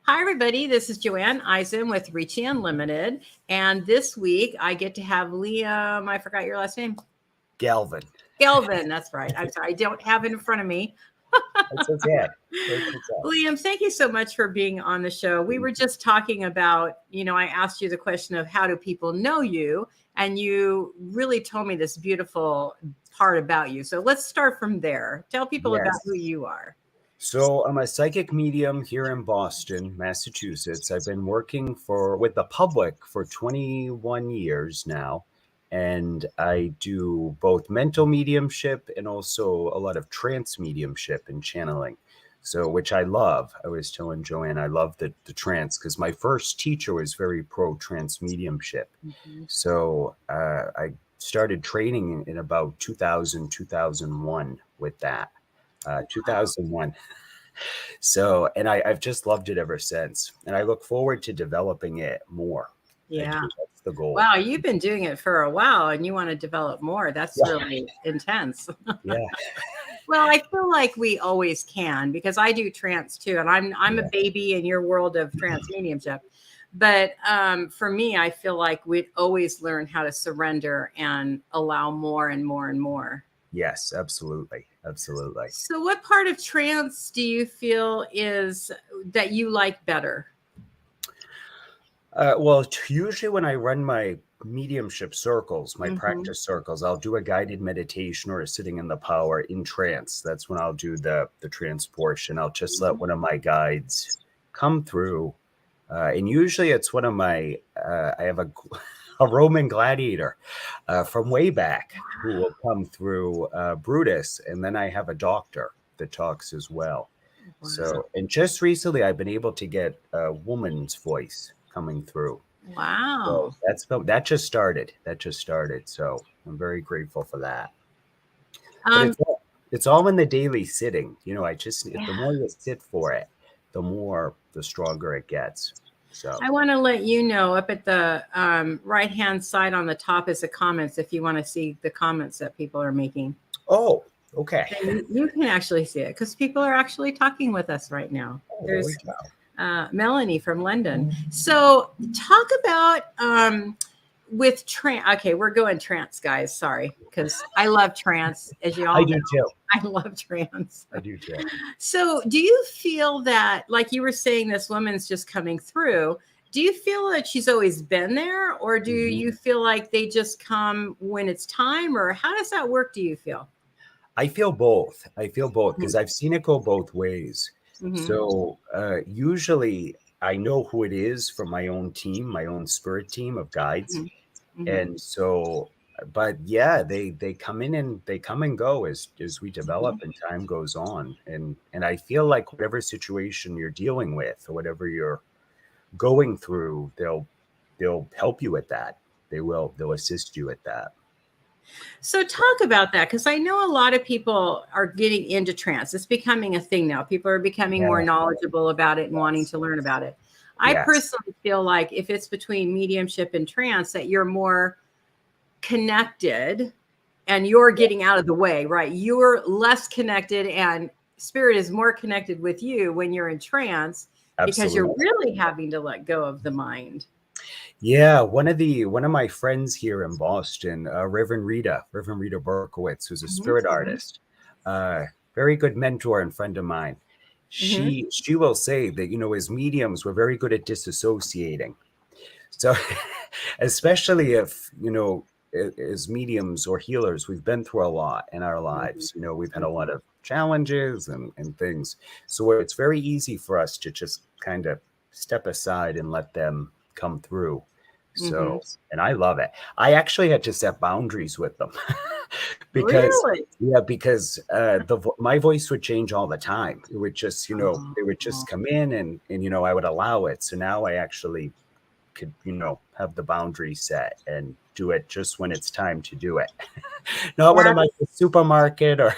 Hi, everybody. This is Joanne Eisen with Reaching Unlimited. And this week I get to have Liam. I forgot your last name. Galvin. Galvin. That's right. I'm sorry. I don't have it in front of me. It's okay. Liam, thank you so much for being on the show. We were just talking about, I asked you the question of how do people know you? And you really told me this beautiful part about you. So let's start from there. Tell people about who you are. So I'm a psychic medium here in Boston, Massachusetts. I've been working with the public for 21 years now. And I do both mental mediumship and also a lot of trance mediumship and channeling. So, which I love. I was telling Joanne, I love the trance because my first teacher was very pro trance mediumship. Mm-hmm. So I started training in about 2000, 2001 with that. 2001. So, and I've just loved it ever since. And I look forward to developing it more. Yeah. That's the goal. Wow. You've been doing it for a while and you want to develop more. That's really intense. Yeah. Well, I feel like we always can because I do trance too. And I'm a baby in your world of trance mediumship. But for me, I feel like we'd always learn how to surrender and allow more and more and more. Yes, absolutely. Absolutely. So what part of trance do you feel is that you like better? Well, usually when I run my mediumship circles, my practice circles, I'll do a guided meditation or a sitting in the power in trance. That's when I'll do the trance portion. I'll just let one of my guides come through. And usually it's one of my, I have a Roman gladiator from way back who will come through Brutus. And then I have a doctor that talks as well. Wow. So, and just recently I've been able to get a woman's voice coming through. Wow. So that just started. So I'm very grateful for that. But it's all in the daily sitting. The more you sit for it, the stronger it gets. So I want to let you know up at the right-hand side on the top is the comments if you want to see the comments that people are making. Oh, okay. You can actually see it because people are actually talking with us right now. Oh, there's Melanie from London. So talk about with trance. Okay, we're going trance, guys. Sorry, because I love trance, as you all know. I do too. I love trance. I do too. So do you feel that, like you were saying, this woman's just coming through? Do you feel that she's always been there, or do you feel like they just come when it's time, or how does that work, do you feel? I feel both because I've seen it go both ways. So usually I know who it is from my own team, my own spirit team of guides. And so, but yeah, they come in and they come and go as we develop and time goes on. And I feel like whatever situation you're dealing with or whatever you're going through, they'll help you with that. They'll assist you with that. So talk about that, because I know a lot of people are getting into trance. It's becoming a thing now. People are becoming more knowledgeable about it and wanting to learn about it. I personally feel like if it's between mediumship and trance, that you're more connected and you're getting out of the way, right? You're less connected and spirit is more connected with you when you're in trance. Absolutely. Because you're really having to let go of the mind. Yeah, one of my friends here in Boston, Reverend Rita Berkowitz, who's a spirit artist, very good mentor and friend of mine. She will say that, as mediums, we're very good at disassociating. So especially if, as mediums or healers, we've been through a lot in our lives. We've had a lot of challenges and things. So it's very easy for us to just kind of step aside and let them come through. So, and I love it. I actually had to set boundaries with them because my voice would change all the time. It would just, they would just come in and I would allow it. So now I actually could, have the boundary set and do it just when it's time to do it. Not when I'm at the supermarket or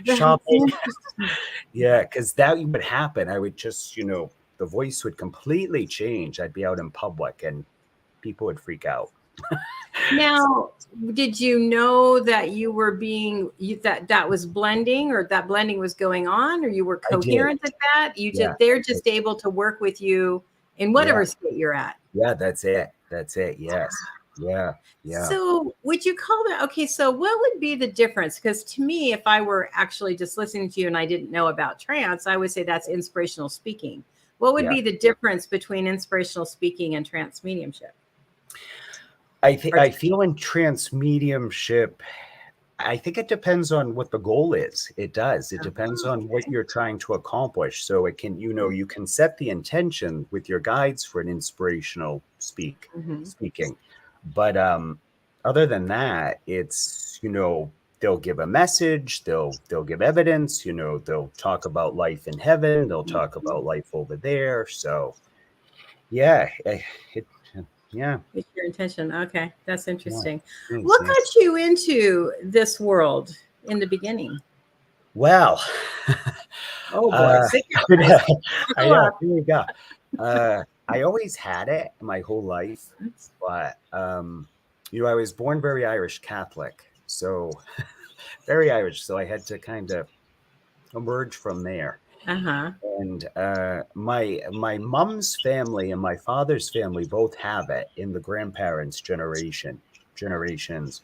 shopping. Yeah, because that would happen. I would just, the voice would completely change. I'd be out in public and people would freak out. Now, did you know that you were being that was blending, or that blending was going on, or you were coherent at that? They're just able to work with you in whatever state you're at. Yeah, that's it. Yes. Yeah. So would you call that, okay, so what would be the difference? Because to me, if I were actually just listening to you and I didn't know about trance, I would say that's inspirational speaking. What would be the difference between inspirational speaking and trance mediumship? I feel in trance mediumship, I think it depends on what the goal is. It does. It depends on what you're trying to accomplish. So it can, you can set the intention with your guides for an inspirational speaking. But other than that, it's, they'll give a message, they'll give evidence, they'll talk about life in heaven, they'll talk about life over there. So yeah, it's your intention. Okay, that's interesting. What got you into this world in the beginning? Well, oh boy, here we go. I always had it my whole life, but I was born very Irish Catholic, so very Irish. So I had to kind of emerge from there. And my mom's family and my father's family both have it in the grandparents' generations.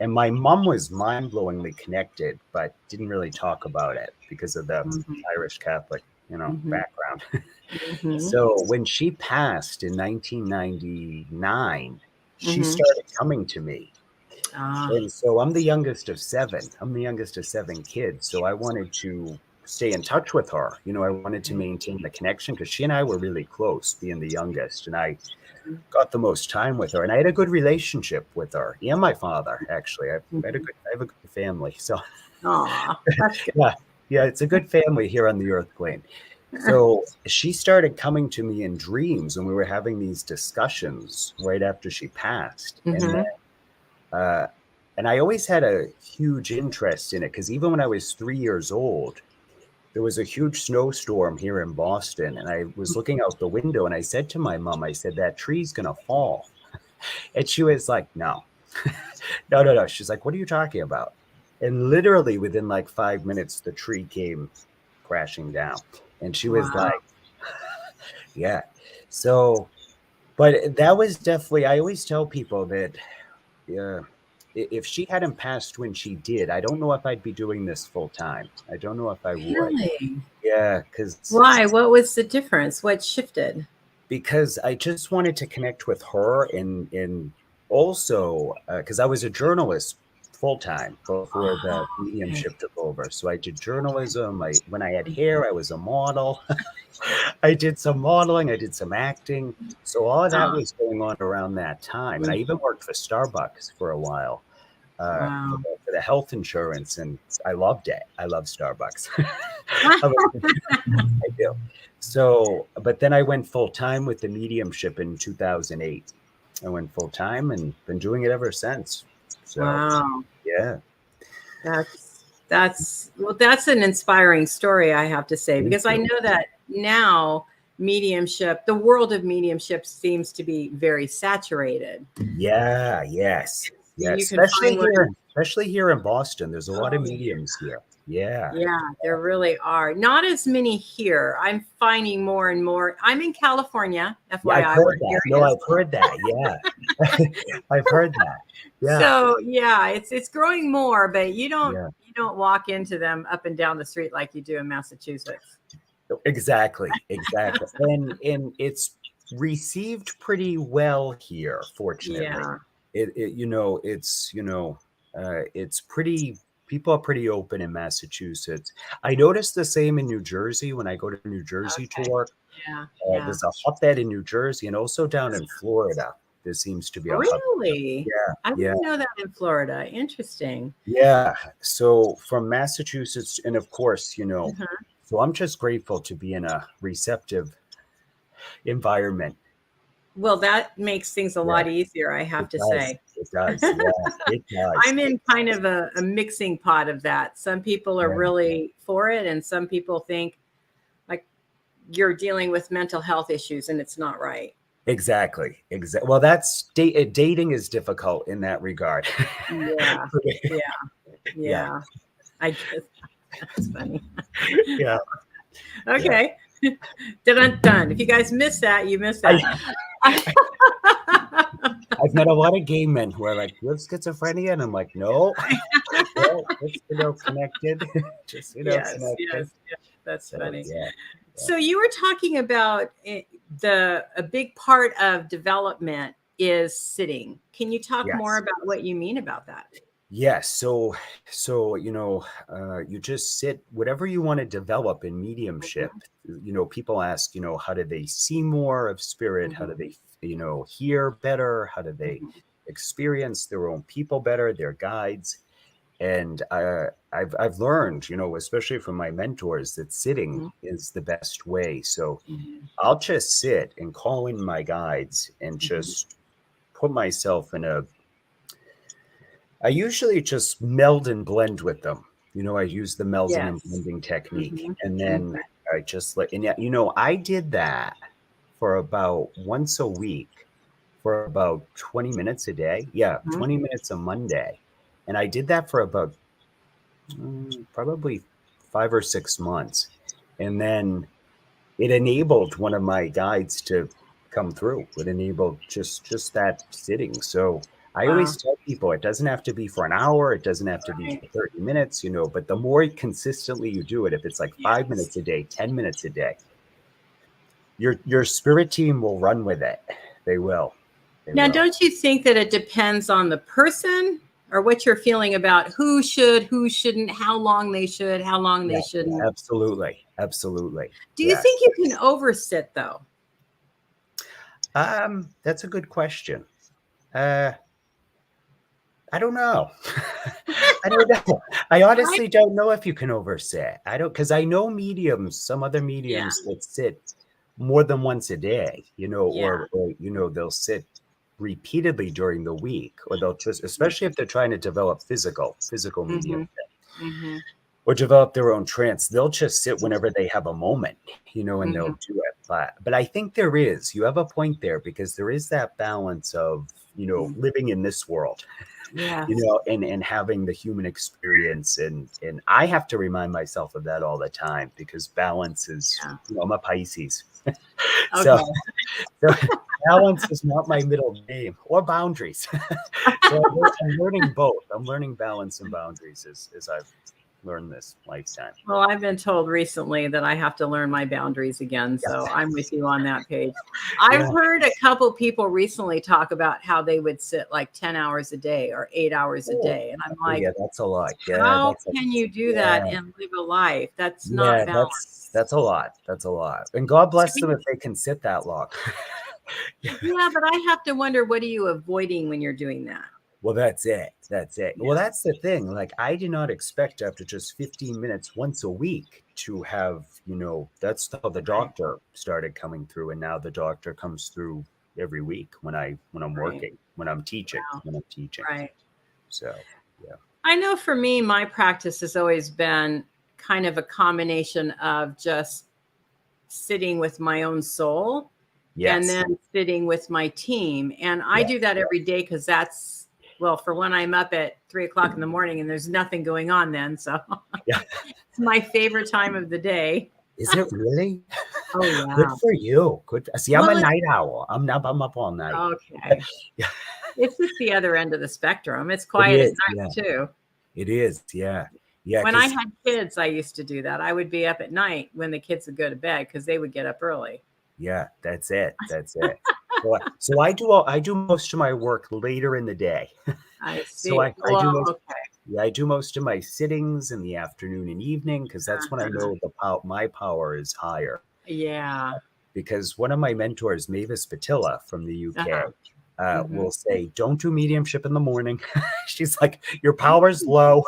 And my mom was mind-blowingly connected, but didn't really talk about it because of the Irish Catholic, background. So when she passed in 1999, she started coming to me. And so I'm the youngest of seven. I'm the youngest of seven kids. So I wanted to stay in touch with her. I wanted to maintain the connection because she and I were really close, being the youngest. And I got the most time with her. And I had a good relationship with her and my father, actually. I have a good family. So that's good. Yeah, it's a good family here on the earth plane. So she started coming to me in dreams, and we were having these discussions right after she passed. And I always had a huge interest in it because even when I was 3 years old, there was a huge snowstorm here in Boston, and I was looking out the window, and I said to my mom, I said, that tree's going to fall. And she was like, no. No. She's like, what are you talking about? And literally within like 5 minutes, the tree came crashing down. And she was like, yeah. So, but that was definitely, I always tell people that if she hadn't passed when she did, I don't know if I'd be doing this full time. I don't know if I would. Really? Yeah. Because why? What was the difference? What shifted? Because I just wanted to connect with her and also because I was a journalist full time before the mediumship took over. So I did journalism. When I had hair, I was a model. I did some modeling. I did some acting. So all of that was going on around that time. And I even worked for Starbucks for a while for the health insurance. And I loved it. I love Starbucks. I do. So, but then I went full time with the mediumship in 2008. I went full time and been doing it ever since. So, yeah. That's an inspiring story, I have to say, because I know that now mediumship, the world of mediumship seems to be very saturated. Yeah. Yes. Especially here in Boston. There's a lot of mediums here. Yeah. Yeah, there really are. Not as many here. I'm finding more and more. I'm in California, FYI. I've heard that. Yeah. I've heard that. Yeah. So yeah, it's growing more, but you don't walk into them up and down the street like you do in Massachusetts. Exactly. And it's received pretty well here, fortunately. Yeah. It's pretty. People are pretty open in Massachusetts. I noticed the same in New Jersey when I go to New Jersey to work. Yeah. There's a hotbed in New Jersey and also down in Florida. There seems to be a really? Yeah. I didn't know that in Florida. Interesting. Yeah. So from Massachusetts, and of course, so I'm just grateful to be in a receptive environment. Well, that makes things a lot easier, I have to say. It does. Yeah, it does. I'm in kind of a mixing pot of that. Some people are really for it, and some people think like you're dealing with mental health issues, and it's not right. Exactly. Well, that's dating is difficult in that regard. Yeah. Yeah. Yeah. Yeah. I guess that's funny. Yeah. Okay. Dun dun. If you guys missed that, you missed that. I've met a lot of gay men who are like, "You have schizophrenia?" And I'm like, "No, no, just connected, just Yes, connected." yes, yes. That's So funny. yeah. So you were talking about a big part of development is sitting. Can you talk more Yes. about what you mean about that? Yes. So you just sit whatever you want to develop in mediumship. People ask, how do they see more of spirit? How do they, hear better? How do they experience their own people better, their guides? And I've learned, especially from my mentors, that sitting is the best way. So I'll just sit and call in my guides and just put myself I usually just meld and blend with them. I use the melding and Yes. blending technique. And then I just I did that for about once a week for about 20 minutes a day. Yeah, 20 minutes a Monday. And I did that for about probably 5 or 6 months. And then it enabled one of my guides to come through. It enabled just that sitting. So I Wow. always tell people it doesn't have to be for an hour. It doesn't have to be for 30 minutes, but the more consistently you do it, if it's like 5 minutes a day, 10 minutes a day, your spirit team will run with it. They will. Now, don't you think that it depends on the person or what you're feeling about who should, who shouldn't, how long they should, how long they shouldn't? Absolutely. Absolutely. Do you think you can oversit though? That's a good question. I don't know. I don't know. I honestly don't know if you can oversit. I don't, because I know some other mediums that sit more than once a day, or they'll sit repeatedly during the week, or they'll just, especially if they're trying to develop physical mediumship, or develop their own trance, they'll just sit whenever they have a moment, and they'll do it. But I think you have a point there, because there is that balance of, living in this world, and having the human experience. And I have to remind myself of that all the time, because balance is, I'm a Pisces. So balance is not my middle name, or boundaries. So I'm learning both. I'm learning balance and boundaries as I've learned this lifetime. Well, I've been told recently that I have to learn my boundaries again. So I'm with you on that page. I've heard a couple people recently talk about how they would sit like 10 hours a day or 8 hours a day. And I'm like, that's a lot. How can you do that and live a life? That's not balanced. That's a lot. That's a lot. And God bless them if they can sit that long. Yeah, but I have to wonder, what are you avoiding when you're doing that? Well, that's it. Yeah. Well, that's the thing. Like, I did not expect after just 15 minutes once a week to have, that's how the doctor started coming through. And now the doctor comes through every week when I'm working, when I'm teaching, Right. So, yeah. I know for me, my practice has always been kind of a combination of just sitting with my own soul and then sitting with my team. And I do that every day, because that's, for when I'm up at 3:00 in the morning and there's nothing going on then. So it's my favorite time of the day. Is it really? Oh, yeah. Good for you. Good. See, I'm a night owl. I'm up all night. Okay. It's just the other end of the spectrum. It's quiet at night too. It is. Yeah. Yeah. When I had kids, I used to do that. I would be up at night when the kids would go to bed, because they would get up early. Yeah, that's it. So I do most of my work later in the day. I see. So I do most of my sittings in the afternoon and evening, because that's when I know my power is higher. Yeah. Because one of my mentors, Mavis Patilla from the UK, will say, "Don't do mediumship in the morning." She's like, "Your power's low."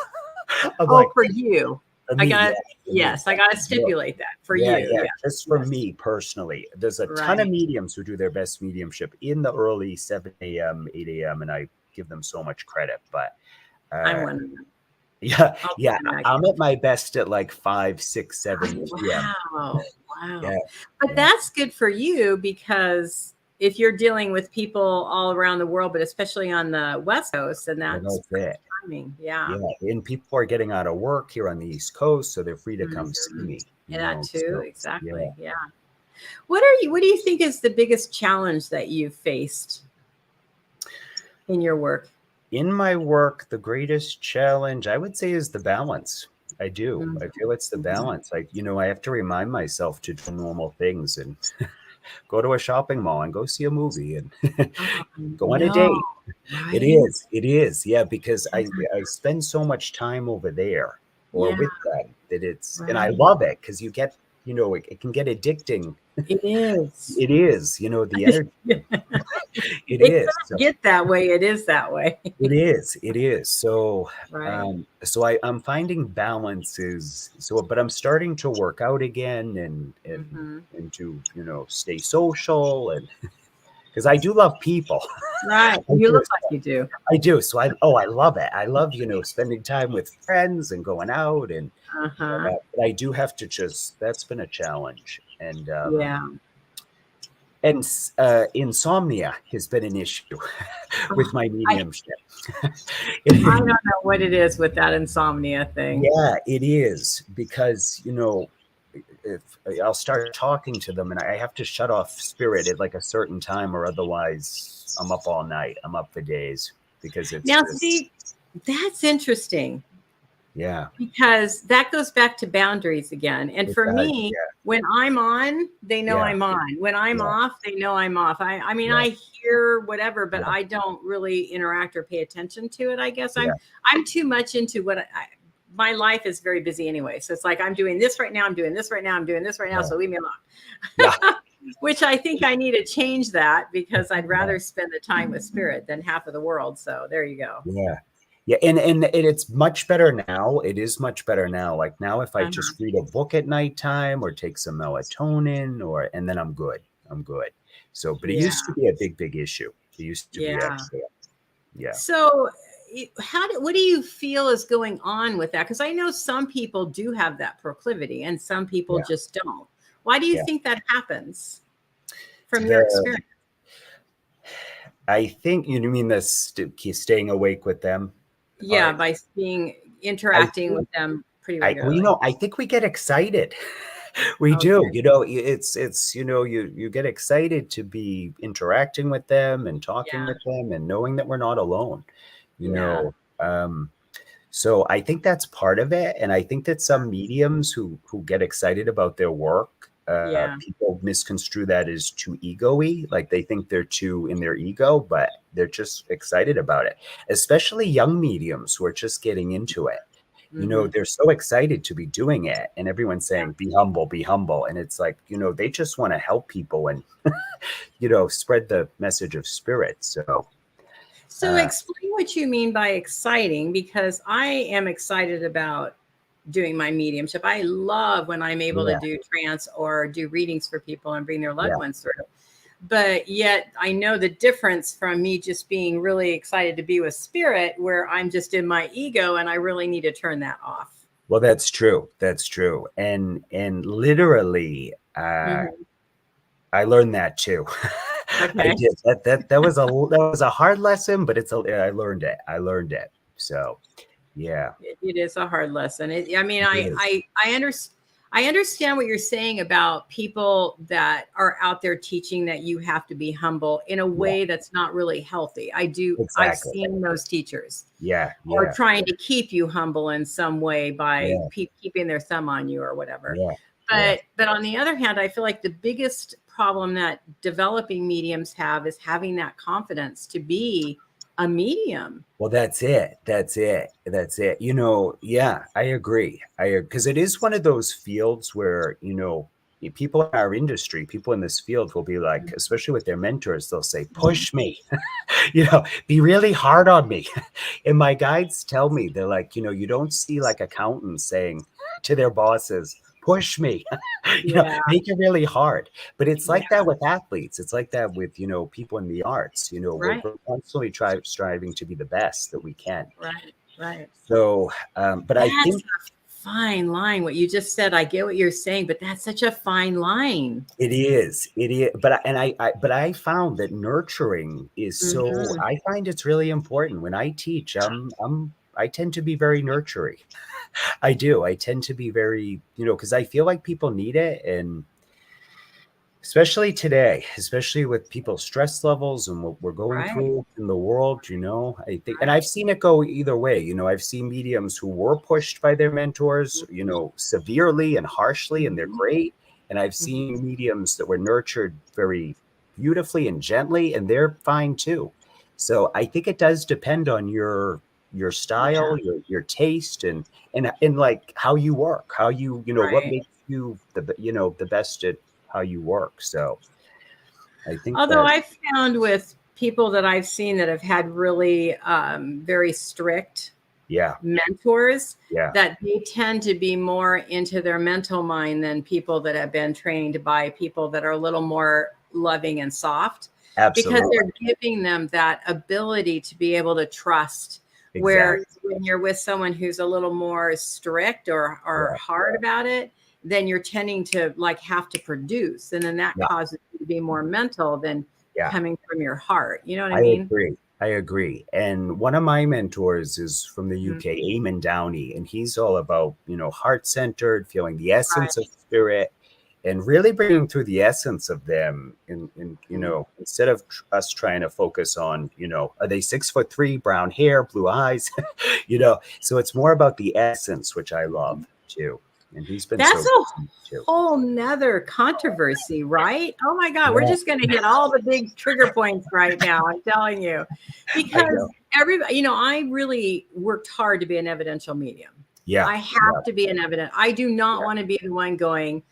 For you. I got to stipulate that for you. Yeah, just for me personally. There's a ton of mediums who do their best mediumship in the early 7 a.m., 8 a.m., and I give them so much credit. But I'm one of them. Yeah. I'm at my best at like 5, 6, 7 p.m. Wow. Yeah. But that's good for you, because if you're dealing with people all around the world, but especially on the West Coast, and that's it. Timing. Yeah. And people are getting out of work here on the East Coast, so they're free to come see me. That too, so, exactly. Yeah. What do you think is the biggest challenge that you've faced in your work? In my work, the greatest challenge I would say is the balance. I do. I feel it's the balance. I have to remind myself to do normal things and go to a shopping mall and go see a movie and go on a date. Right? It is. Yeah, because I spend so much time over there or with them that and I love it because you get, it can get addicting. It is. It is, the energy. It is. So, get that way. It is that way. It is. So, I'm finding balance but I'm starting to work out again and to, stay social and because I do love people. Right. You look like you do. I do. So I love it. I love, spending time with friends and going out and but I do have to that's been a challenge. And and insomnia has been an issue with my mediumship. I don't know what it is with that insomnia thing. Yeah, it is because, if I'll start talking to them and I have to shut off spirit at like a certain time or otherwise I'm up all night. I'm up for days because it's see, that's interesting. Yeah. Because that goes back to boundaries again. And for me, when I'm on, they know I'm on. When I'm off, they know I'm off. I mean, I hear whatever, but I don't really interact or pay attention to it. I guess I'm too much into what my life is very busy anyway. So it's like, I'm doing this right now. I'm doing this right now. I'm doing this right now. So leave me alone. Which I think I need to change that because I'd rather spend the time with spirit than half of the world. So there you go. Yeah, and it's much better now. It is much better now. Like now, if I just read a book at nighttime or take some melatonin, and then I'm good. So, but it used to be a big issue. It used to be actually. Yeah. So, what do you feel is going on with that? Because I know some people do have that proclivity, and some people just don't. Why do you think that happens? From your experience, I think you mean this staying awake with them. Yeah, by interacting with them pretty regularly. I think we get excited. We do. It's you get excited to be interacting with them and talking with them and knowing that we're not alone. So I think that's part of it. And I think that some mediums who get excited about their work, people misconstrue that as too ego-y. Like they think they're too in their ego, but they're just excited about it. Especially young mediums who are just getting into it. They're so excited to be doing it. And everyone's saying, be humble, be humble. And it's like, they just want to help people and, spread the message of spirit. So explain what you mean by exciting, because I am excited about doing my mediumship. I love when I'm able to do trance or do readings for people and bring their loved ones through. But yet I know the difference from me just being really excited to be with spirit, where I'm just in my ego and I really need to turn that off. Well, that's true. That's true. And literally, I learned that too. Okay. I did. That was a hard lesson, but I learned it. So yeah, it is a hard lesson. I understand what you're saying about people that are out there teaching that you have to be humble in a way that's not really healthy. I do. Exactly. I've seen those teachers. Or trying to keep you humble in some way by keeping their thumb on you or whatever. But on the other hand, I feel like the biggest problem that developing mediums have is having that confidence to be a medium. Well, that's it. I agree. Because it is one of those fields where, people in our industry, people in this field will be like, especially with their mentors, they'll say, push me, be really hard on me. And my guides tell me, they're like, you don't see like accountants saying to their bosses, push me, make it really hard. But it's like that with athletes. It's like that with, people in the arts, we're constantly striving to be the best that we can. Right. So, but I think fine line. What you just said, I get what you're saying, but that's such a fine line. It is. But I found that nurturing is so. I find it's really important when I teach. I tend to be very nurturing. I do. I tend to be very, because I feel like people need it, and especially today, especially with people's stress levels and what we're going through in the world, I think, and I've seen it go either way. I've seen mediums who were pushed by their mentors, severely and harshly, and they're great. And I've seen mediums that were nurtured very beautifully and gently, and they're fine too. So I think it does depend on your style, your taste, and like how you work, how you, what makes you the best at how you work. So I think, although I've found with people that I've seen that have had really very strict mentors, that they tend to be more into their mental mind than people that have been trained by people that are a little more loving and soft. Absolutely. Because they're giving them that ability to be able to trust. Exactly. Where when you're with someone who's a little more strict or hard about it, then you're tending to like have to produce. And then that causes you to be more mental than coming from your heart. You know what I mean? I agree. And one of my mentors is from the UK, Eamon Downey, and he's all about, heart-centered, feeling the essence of spirit, and really bringing through the essence of them. And instead of us trying to focus on, are they 6'3", brown hair, blue eyes, so it's more about the essence, which I love too. And he's been that's a whole nother controversy, right? Oh my God, we're just going to hit all the big trigger points right now. I'm telling you, because everybody, I really worked hard to be an evidential medium. Yeah, I have to be an evident. I do not want to be the one going,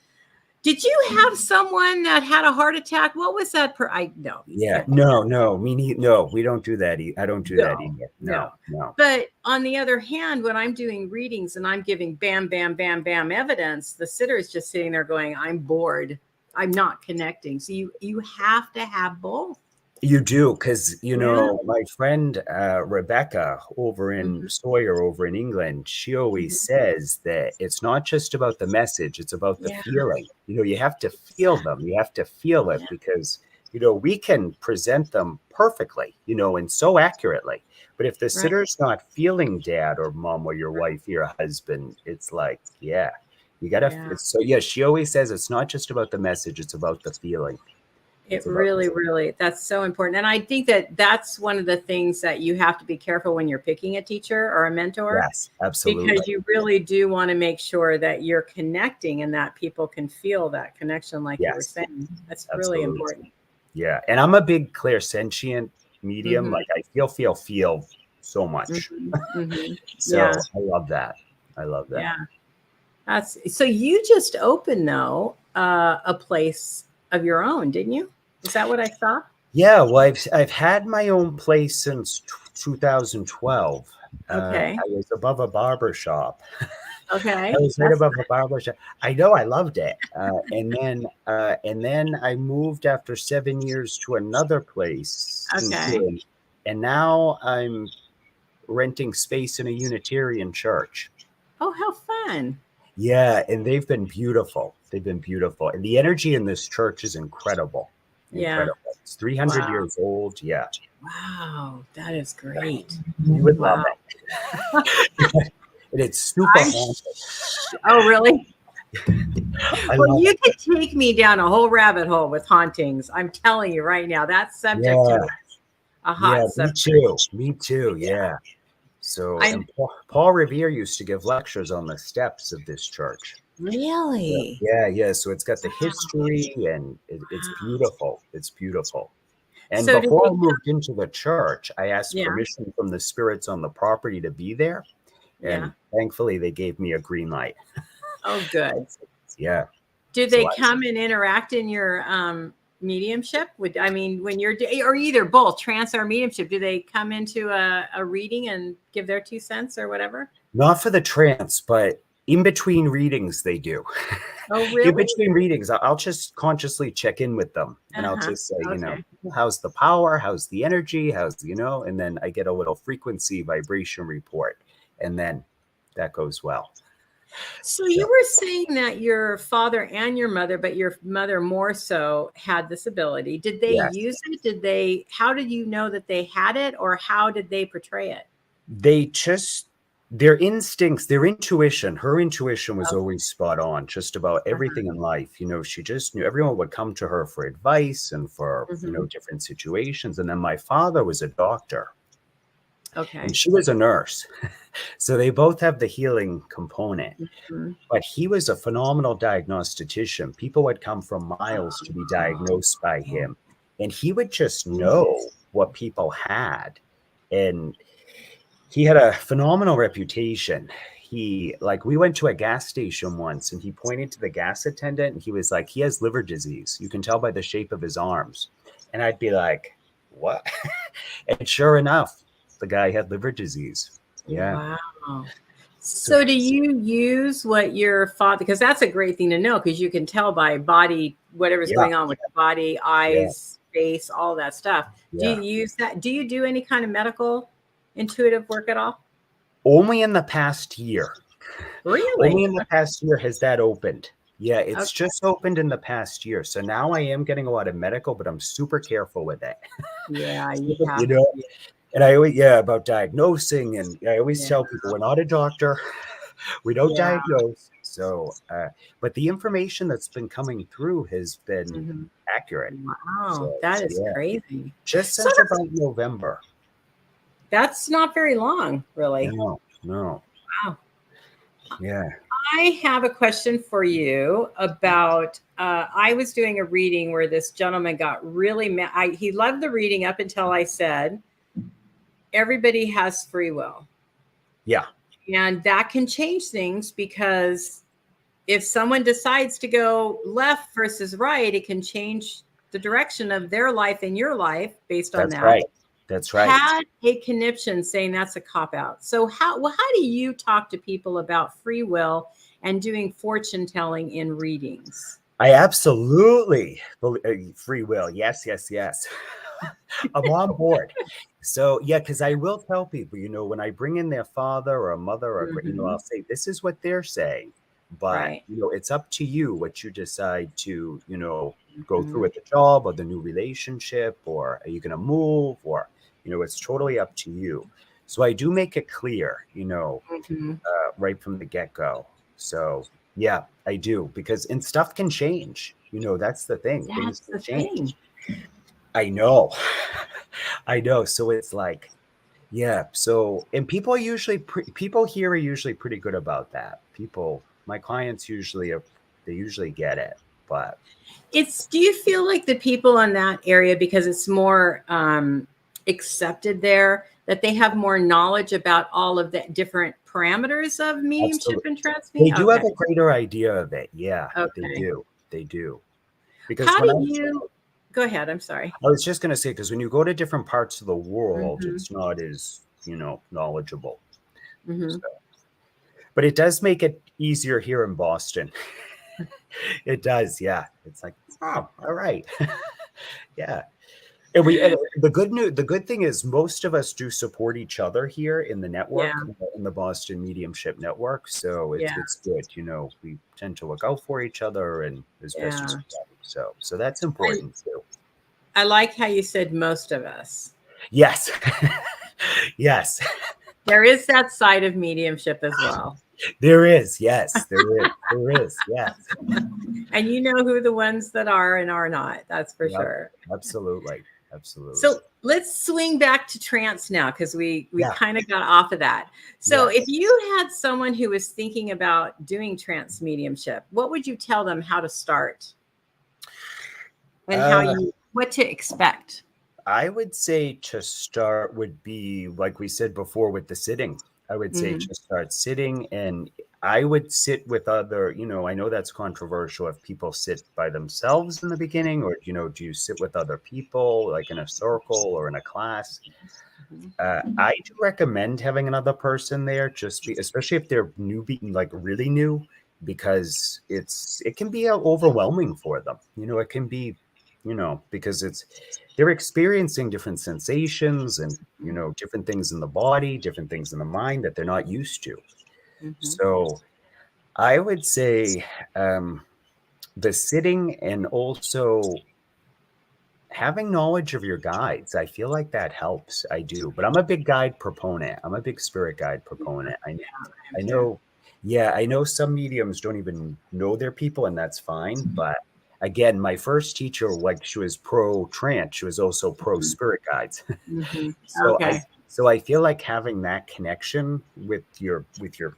did you have someone that had a heart attack? What was that? No. Yeah. No. We don't do that. I don't do that either. No. But on the other hand, when I'm doing readings and I'm giving bam, bam, bam, bam evidence, the sitter is just sitting there going, I'm bored. I'm not connecting. So you have to have both. You do, because, my friend Rebecca over in Sawyer, over in England, she always says that it's not just about the message, it's about the feeling. You have to feel them. You have to feel it because, we can present them perfectly, and so accurately. But if the sitter's not feeling dad or mom or your wife or your husband, it's like, you got to. So, she always says it's not just about the message, it's about the feeling. It really, that's so important. And I think that that's one of the things that you have to be careful when you're picking a teacher or a mentor. Yes, absolutely. Because you really do want to make sure that you're connecting and that people can feel that connection, like you were saying. That's really important. Yeah. And I'm a big clairsentient medium. Like I feel so much. So I love that. Yeah. So you just opened though, a place of your own, didn't you? Is that what I saw? Yeah, well, I've had my own place since 2012. Okay. I was above a barber shop. Okay. I was right above a barber shop. I know, I loved it. And then I moved after 7 years to another place. Okay. And now I'm renting space in a Unitarian church. Oh, how fun. Yeah, and they've been beautiful. And the energy in this church is incredible. Incredible. It's 300 years old. Yeah. Wow, that is great. You would love it. And it's super haunted. Oh, really? Well, you could take me down a whole rabbit hole with hauntings. I'm telling you right now, that subject is a hot subject. Me too. Yeah. So Paul Revere used to give lectures on the steps of this church. Really? Yeah. So it's got the history and it's beautiful. It's beautiful. And so before I moved into the church, I asked permission from the spirits on the property to be there. And thankfully they gave me a green light. Oh, good. Yeah. Do they come and interact in your mediumship? When you're or either both trance or mediumship, do they come into a reading and give their 2 cents or whatever? Not for the trance, but in between readings they do. Oh, really? In between readings, I'll just consciously check in with them, and I'll just say, how's the power, how's the energy, and then I get a little frequency vibration report, and then that goes well. So you were saying that your father and your mother, but your mother more so, had this ability. Did they Yes. use it? How did you know that they had it, or how did they portray it? They just, their instincts, their intuition, her intuition was always spot on, just about everything in life. She just knew everyone would come to her for advice and for, different situations. And then my father was a doctor. Okay. And she was a nurse. So they both have the healing component. But he was a phenomenal diagnostician. People would come from miles to be diagnosed by him. And he would just know what people had. And he had a phenomenal reputation. We went to a gas station once and he pointed to the gas attendant and he was like, he has liver disease. You can tell by the shape of his arms. And I'd be like, what? And sure enough, the guy had liver disease. Yeah. Wow. So do you use what your father, because that's a great thing to know, because you can tell by body, whatever's going on with the body, eyes, face, all that stuff. Do you use that? Do you do any kind of medical intuitive work at all? Only in the past year. Really? Only in the past year has that opened. Yeah, it's just opened in the past year. So now I am getting a lot of medical, but I'm super careful with it. Yeah, you have and I always, about diagnosing. And I always tell people, we're not a doctor. We don't diagnose. So, but the information that's been coming through has been accurate. Wow, so, that is crazy. Just since about November. That's not very long, really. No. Wow. Yeah. I have a question for you about, I was doing a reading where this gentleman got really mad. He loved the reading up until I said, everybody has free will. Yeah. And that can change things, because if someone decides to go left versus right, it can change the direction of their life and your life based on that. That's right. Had a conniption saying that's a cop-out. So how do you talk to people about free will and doing fortune telling in readings? I absolutely free will. Yes. I'm on board. So because I will tell people, when I bring in their father or a mother or I'll say, this is what they're saying, but it's up to you what you decide to, go through with the job or the new relationship, or are you going to move, or, it's totally up to you. So I do make it clear, right from the get-go. So yeah, I do, because stuff can change. That's the thing. That's the thing. I know. So it's like, So, and people are usually, people here are usually pretty good about that. My clients they usually get it, but. Do you feel like the people in that area, because it's more accepted there, that they have more knowledge about all of the different parameters of mediumship and trance? They do have a greater idea of it. Yeah, they do. Because go ahead. I'm sorry. I was just going to say, because when you go to different parts of the world, it's not as, knowledgeable. So, but it does make it easier here in Boston. It does. Yeah. It's like, oh, all right. Yeah. And the good thing is most of us do support each other here in the network, in the Boston Mediumship Network. So it's good. We tend to look out for each other and as best as we can. So that's important too. I like how you said most of us. Yes. Yes. There is that side of mediumship as well. There is. Yes, there is. There is. Yes. And you know who the ones that are and are not. That's for sure. Absolutely. So let's swing back to trance now, because we kind of got off of that. So if you had someone who was thinking about doing trance mediumship, what would you tell them how to start? And what to expect? I would say to start would be, like we said before, with the sitting. I would say just start sitting, and I would sit with other, I know that's controversial if people sit by themselves in the beginning, or, do you sit with other people, like in a circle or in a class? I do recommend having another person there, especially if they're like really new, because it can be overwhelming for them. It can be, because they're experiencing different sensations and, different things in the body, different things in the mind that they're not used to. So I would say the sitting and also having knowledge of your guides. I feel like that helps. I do, but I'm a big guide proponent. I'm a big spirit guide proponent. Yeah, I I am too. know, yeah, I know some mediums don't even know their people, and that's fine. But again, my first teacher, like, she was pro trance, she was also pro spirit guides. Mm-hmm. so I Okay. so I feel like having that connection with your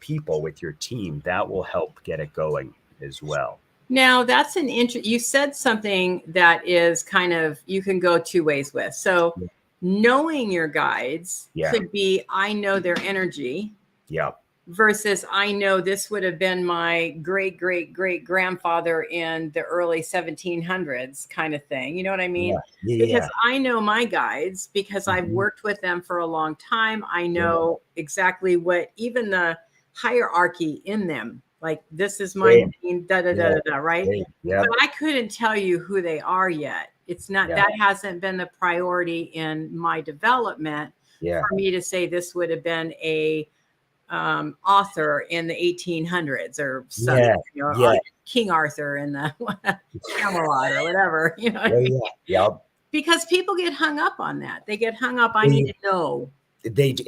people, with your team, that will help get it going as well. Now that's you said something that is kind of, you can go two ways with. So Yeah. knowing your guides Yeah. could be, I know their energy, Yeah. versus I know this would have been my great great great grandfather in the early 1700s kind of thing. You know what I mean? Yeah. Yeah. Because Yeah. I know my guides because I've Mhm. worked with them for a long time. I Yeah. know exactly what even the hierarchy in them, like this is my Same. main da da da Yeah. da da, right? Same. Yeah. But I couldn't tell you who they are yet. It's not, Yeah. that hasn't been the priority in my development Yeah. for me to say this would have been a author in the 1800s or something, Yeah. you know, Yeah. King Arthur in the Camelot or whatever, you know what I Yeah. mean? Yeah. Yeah. Because people get hung up on that. They get hung up. I need They to know.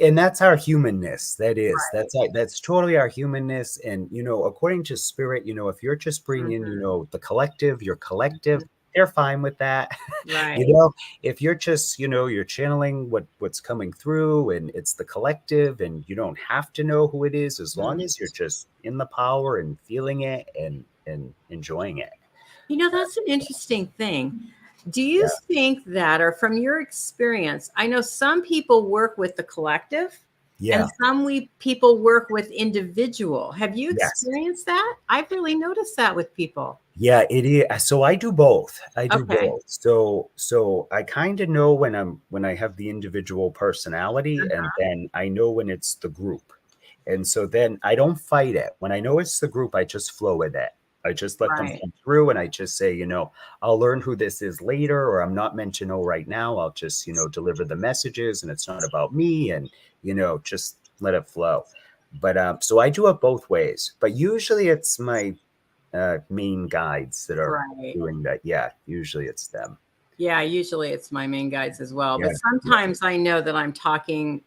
and that's our humanness. Right. That's totally our humanness. And according to spirit, if you're just bringing, Mm-hmm. the collective, your collective, Mm-hmm. they're fine with that. you Right. know if you're just, you're channeling what's coming through, and it's the collective, and you don't have to know who it is, as long Mm-hmm. as you're just in the power and feeling it and enjoying it. You know, that's an interesting thing. Do you Yeah. think that, or from your experience, I know some people work with the collective and Yeah. some people work with individual. Have you Yes. experienced that? I've really noticed that with people. Yeah, it is. So I do both. I do Okay. both. So I kind of know when I have the individual personality, and then I know when it's the group. And so then I don't fight it. When I know it's the group, I just flow with it. I just let them Right. come through, and I just say, I'll learn who this is later, or I'm not meant to know right now. I'll just, deliver the messages, and it's not about me, and just let it flow. But so I do it both ways. But usually it's my main guides that are Right. doing that. Yeah, usually it's them. Yeah, usually it's my main guides as well. Yeah, But yeah, sometimes I know that I'm talking.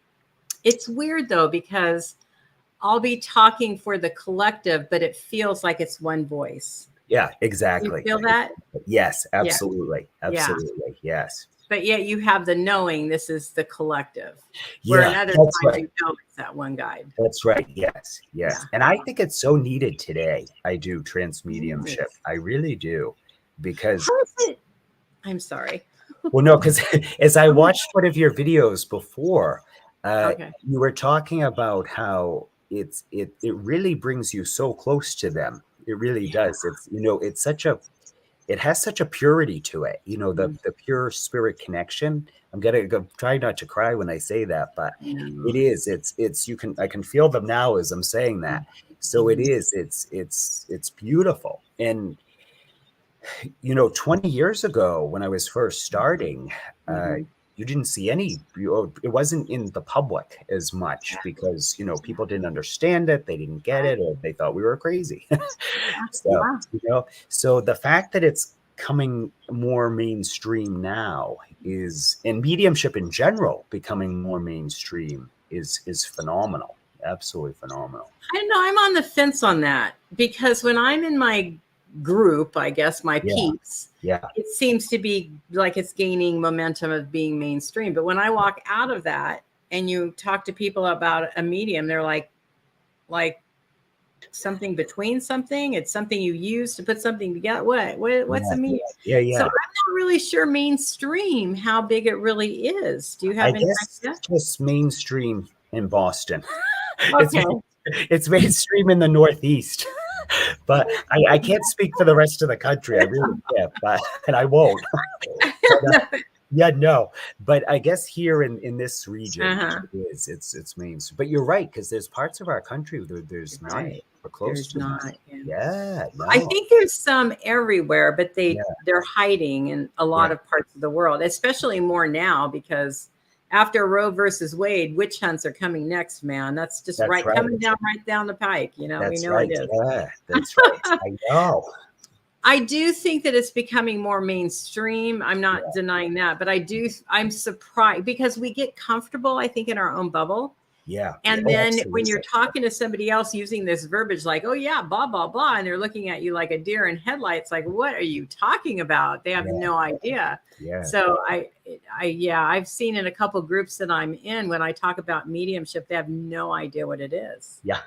It's weird though, because I'll be talking for the collective, but it feels like it's one voice. yeah, You exactly. feel that? Yes, Yeah. absolutely, Yeah. absolutely, yes. But yet you have the knowing this is the collective. Where in Yeah, other that's times right. you know it's that one guide. That's right. Yes, Yeah. yes. And I think it's so needed today. I do trance mediumship. Yes. I really do, because How is it? I'm sorry. well, no, because as I Go ahead. watched one of your videos before, Okay. you were talking about how it really brings you so close to them. It really does. It's such a it has such a purity to it. Mm, The pure spirit connection. I'm gonna try not to cry when I say that, but I know. it is. It's I can feel them now as I'm saying that. So it Mhm. is. It's beautiful. And 20 years ago when I was first starting, uh, Mhm. you didn't see it wasn't in the public as much, because, people didn't understand it. They didn't get it, or they thought we were crazy. So, Yeah. so the fact that it's coming more mainstream now and mediumship in general becoming more mainstream is phenomenal. Absolutely phenomenal. I don't know. I'm on the fence on that because when I'm in my group, I guess my Yeah. peeps, Yeah. it seems to be like it's gaining momentum of being mainstream. But when I walk out of that and you talk to people about a medium, they're like something between something. It's something you use to put something together. What's Yeah. a medium? Yeah. So Yeah. I'm not really sure mainstream how big it really is. Do you I have any guess idea? just mainstream in Boston. It's Okay. it's mainstream in the Northeast, but I can't speak for the rest of the country. I really can't, but and I won't. But, yeah, no. But I guess here in this region, Uh-huh. it's mainstream. But you're right, because there's parts of our country where there's none Right. or close There's to none. not. Yeah. Yeah, I no. think there's some everywhere, but Yeah, they're hiding in a yeah, lot of parts of the world, especially more now because after Roe versus Wade, witch hunts are coming next, man. That's just coming down right down the pike. You know, we know it is. Yeah, that's right. I know. I do think that it's becoming more mainstream. I'm not denying that, but I'm surprised because we get comfortable, I think, in our own bubble. Yeah. And then when you're talking to somebody else using this verbiage, like, oh yeah, blah, blah, blah, and they're looking at you like a deer in headlights, like, what are you talking about? They have no idea. Yeah. So I've seen in a couple of groups that I'm in, when I talk about mediumship, they have no idea what it is. Yeah.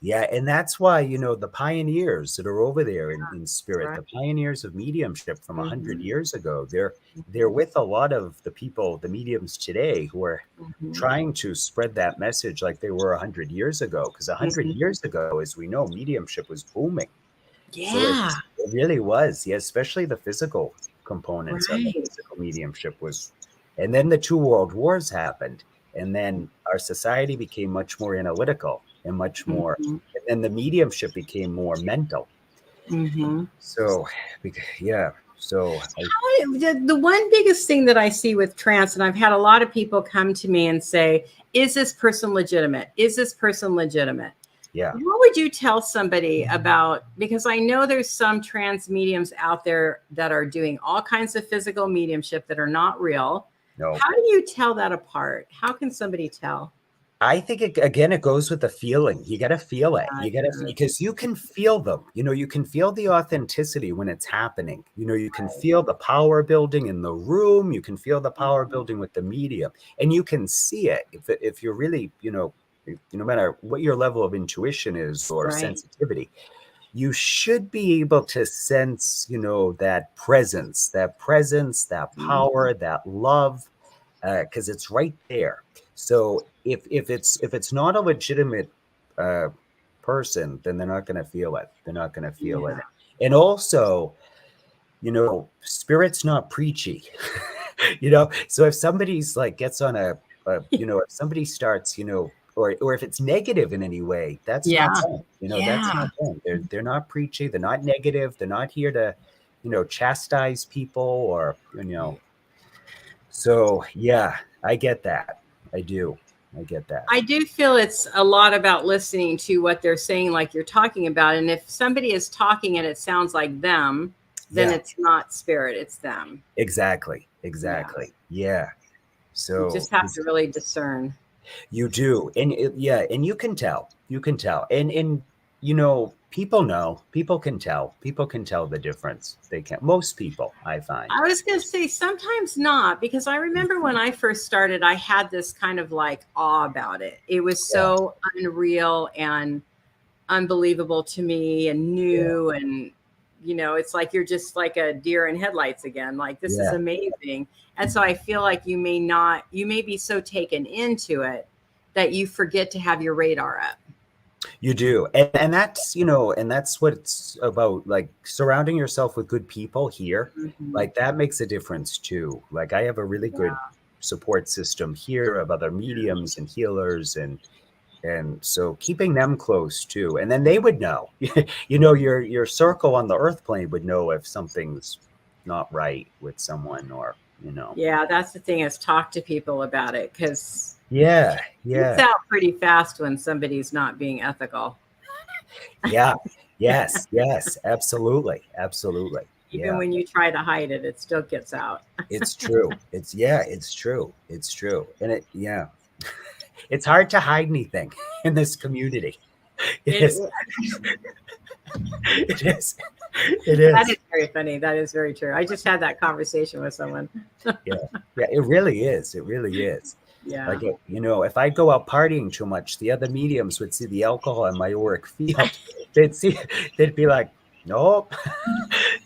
Yeah, and that's why, the pioneers that are over there in spirit, the pioneers of mediumship from 100 years ago, they're with a lot of the people, the mediums today, who are trying to spread that message like they were 100 years ago. Because 100 years ago, as we know, mediumship was booming. Yeah. So it really was. Yeah, especially the physical components of the physical mediumship was. And then the 2 world wars happened. And then our society became much more analytical and much more, and then the mediumship became more mental. So, yeah. So the one biggest thing that I see with trance, and I've had a lot of people come to me and say, is this person legitimate? Is this person legitimate? Yeah. What would you tell somebody about, because I know there's some trance mediums out there that are doing all kinds of physical mediumship that are not real. No. How do you tell that apart? How can somebody tell? I think it goes with the feeling. You got to feel it. You got to, because you can feel them. You can feel the authenticity when it's happening. You can feel the power building in the room. You can feel the power building with the medium, and you can see it if you're really, no matter what your level of intuition is or sensitivity, you should be able to sense, that presence, that power, that love, because it's right there. So if it's not a legitimate person, then they're not going to feel it. They're not going to feel it. And also, spirit's not preachy. So if somebody's like gets on if somebody starts, or if it's negative in any way, that's not them. That's not them. They're not preachy. They're not negative. They're not here to, chastise people or, So yeah, I get that. I do. I get that. I do feel it's a lot about listening to what they're saying, like you're talking about. And if somebody is talking and it sounds like them, then it's not spirit, it's them. Exactly. Yeah. So you just have to really discern. You do. And and you can tell. And people know. People can tell the difference. They can. Most people, I find. I was going to say sometimes not, because I remember when I first started, I had this kind of like awe about it. It was so unreal and unbelievable to me and new. And, it's like you're just like a deer in headlights again. Like, this is amazing. And so I feel like you may be so taken into it that you forget to have your radar up. You do. And that's, and that's what it's about, like surrounding yourself with good people here. Like that makes a difference too. Like I have a really good support system here of other mediums and healers and so keeping them close too. And then they would know, your circle on the earth plane would know if something's not right with someone or, Yeah, that's the thing, is talk to people about it, because it's out pretty fast when somebody's not being ethical. Yes, absolutely. Even when you try to hide it, it still gets out. It's true. It's true. And it's hard to hide anything in this community. It is. It is. That is very funny. That is very true. I just had that conversation with someone. It really is. Yeah. Like, if I go out partying too much, the other mediums would see the alcohol in my auric field. They'd be like, nope.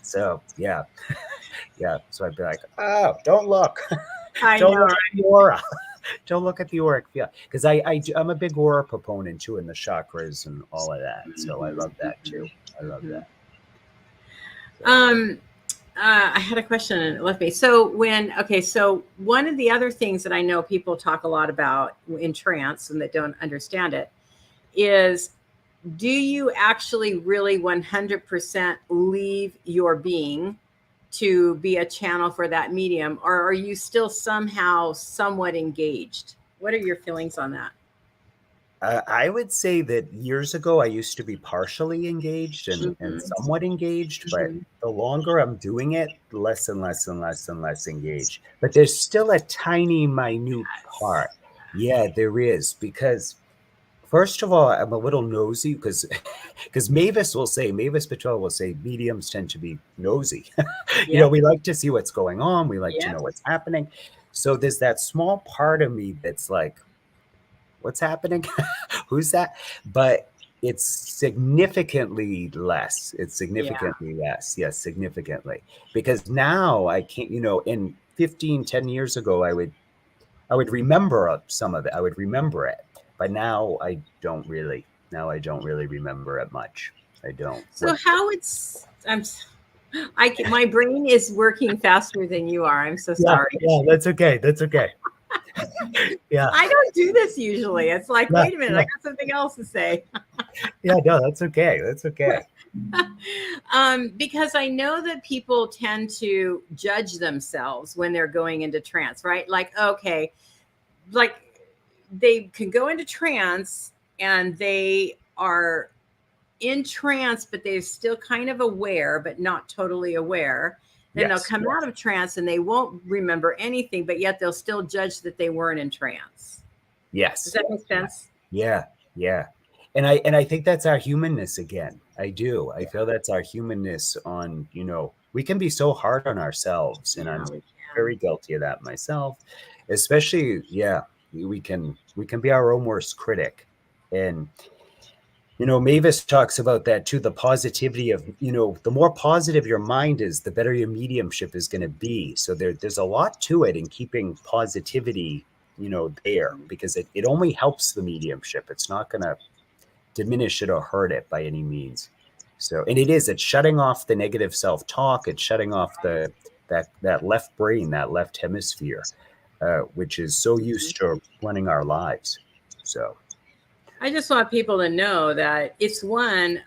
So, So I'd be like, oh, don't look. Don't look at the aura. Don't look at the auric field. Because I'm a big aura proponent too, in the chakras and all of that. So I love that too. That. I had a question and it left me. So one of the other things that I know people talk a lot about in trance and that don't understand it is, do you actually really 100% leave your being to be a channel for that medium, or are you still somehow somewhat engaged? What are your feelings on that? I would say that years ago, I used to be partially engaged and somewhat engaged, but the longer I'm doing it, less and less and less and less engaged. But there's still a tiny, minute part. Yeah, there is. Because, first of all, I'm a little nosy because Mavis Patel will say mediums tend to be nosy. You know, we like to see what's going on. We like to know what's happening. So there's that small part of me that's like, what's happening? Who's that? But it's significantly less. It's significantly less. Yes, significantly. Because now I can't, you know, in 10 years ago, I would remember some of it. I would remember it. But now I don't really. Now I don't really remember it much. I don't. So how it's my brain is working faster than you are. I'm so sorry. Yeah, that's okay. That's okay. Yeah. I don't do this usually. It's like, wait a minute, I got something else to say. Yeah, no, that's okay. That's okay. Because I know that people tend to judge themselves when they're going into trance, right? Like, okay, like they can go into trance and they are in trance, but they're still kind of aware, but not totally aware. Then they'll come out of trance and they won't remember anything, but yet they'll still judge that they weren't in trance. Yes. Does that make sense? Yeah. Yeah. And I think that's our humanness again. I do. I feel that's our humanness on, you know, we can be so hard on ourselves, and I'm very guilty of that myself. Especially, we can be our own worst critic. And you know, Mavis talks about that too, the positivity of, you know, the more positive your mind is, the better your mediumship is going to be. So there's a lot to it in keeping positivity, you know, there, because it only helps the mediumship. It's not going to diminish it or hurt it by any means. So, and it's shutting off the negative self-talk. It's shutting off that left brain, that left hemisphere, which is so used to running our lives. So I just want people to know that it's one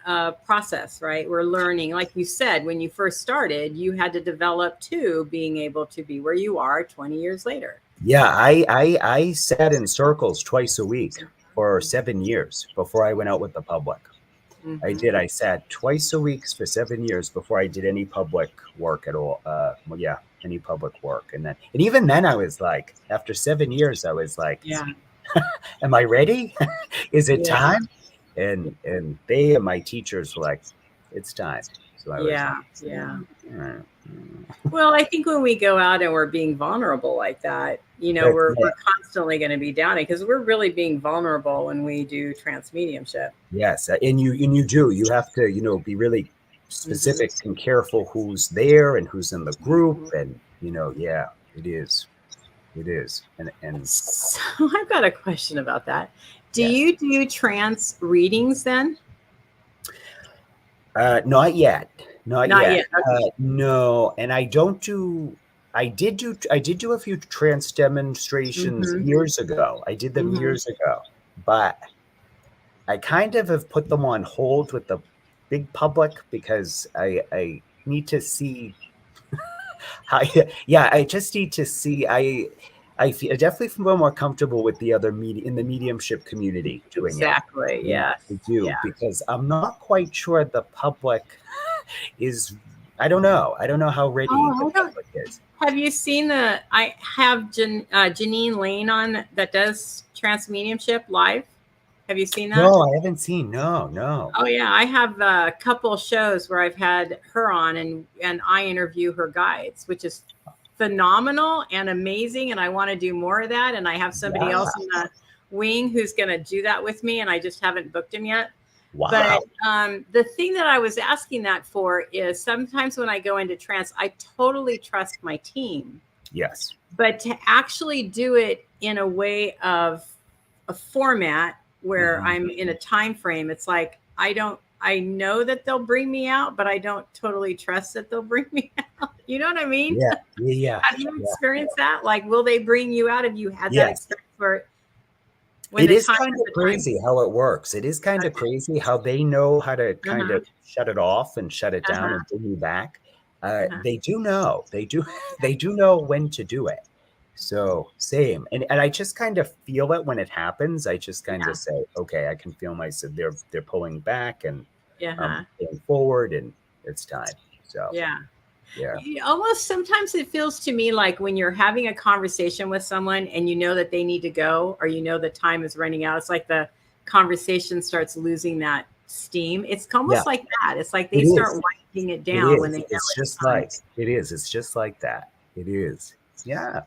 process, right? We're learning, like you said, when you first started, you had to develop to being able to be where you are 20 years later. Yeah, I sat in circles twice a week for 7 years before I went out with the public. I did. I sat twice a week for 7 years before I did any public work at all. Any public work. And even then I was like, after 7 years, I was like, am I ready? Is it time? And they and my teachers were like, it's time. So I was like, Well, I think when we go out and we're being vulnerable like that, you know, we're constantly going to be doubting, because we're really being vulnerable when we do trance mediumship. Yes, and you do. You have to, you know, be really specific and careful who's there and who's in the group, and you know, it is. It is. And so I've got a question about that. Do you do trance readings then? Not yet. Not yet. Okay. No, and I don't do. I did do a few trance demonstrations years ago. I did them years ago, but I kind of have put them on hold with the big public because I need to see. I just need to see. I definitely feel more comfortable with the other in the mediumship community doing it. Exactly. Yeah. I do, because I'm not quite sure the public is. I don't know. I don't know how ready the public is. Have you seen I have Janine Lane on that does trance mediumship live. Have you seen that? No, I haven't seen. No. Oh yeah, I have a couple shows where I've had her on, and I interview her guides, which is phenomenal and amazing. And I want to do more of that. And I have somebody else in the wing who's going to do that with me, and I just haven't booked him yet. Wow. But the thing that I was asking that for is sometimes when I go into trance, I totally trust my team. Yes. But to actually do it in a way of a format where I'm in a time frame, it's like I know that they'll bring me out, but I don't totally trust that they'll bring me out. You know what I mean? Yeah. Have you experienced that? Like, will they bring you out? Have you had that experience where it is kind of crazy how it works. It is kind of crazy how they know how to kind of shut it off and shut it down and bring you back. They do know. They do know when to do it. So same. And I just kind of feel it when it happens. I just kind of say, okay, I can feel myself. They're pulling back and going forward, and it's time. So yeah. Almost sometimes it feels to me like when you're having a conversation with someone and you know that they need to go, or you know the time is running out. It's like the conversation starts losing that steam. It's almost like that. It's like they start winding it down when they know it's just like it is. It's just like that. It is. Yeah.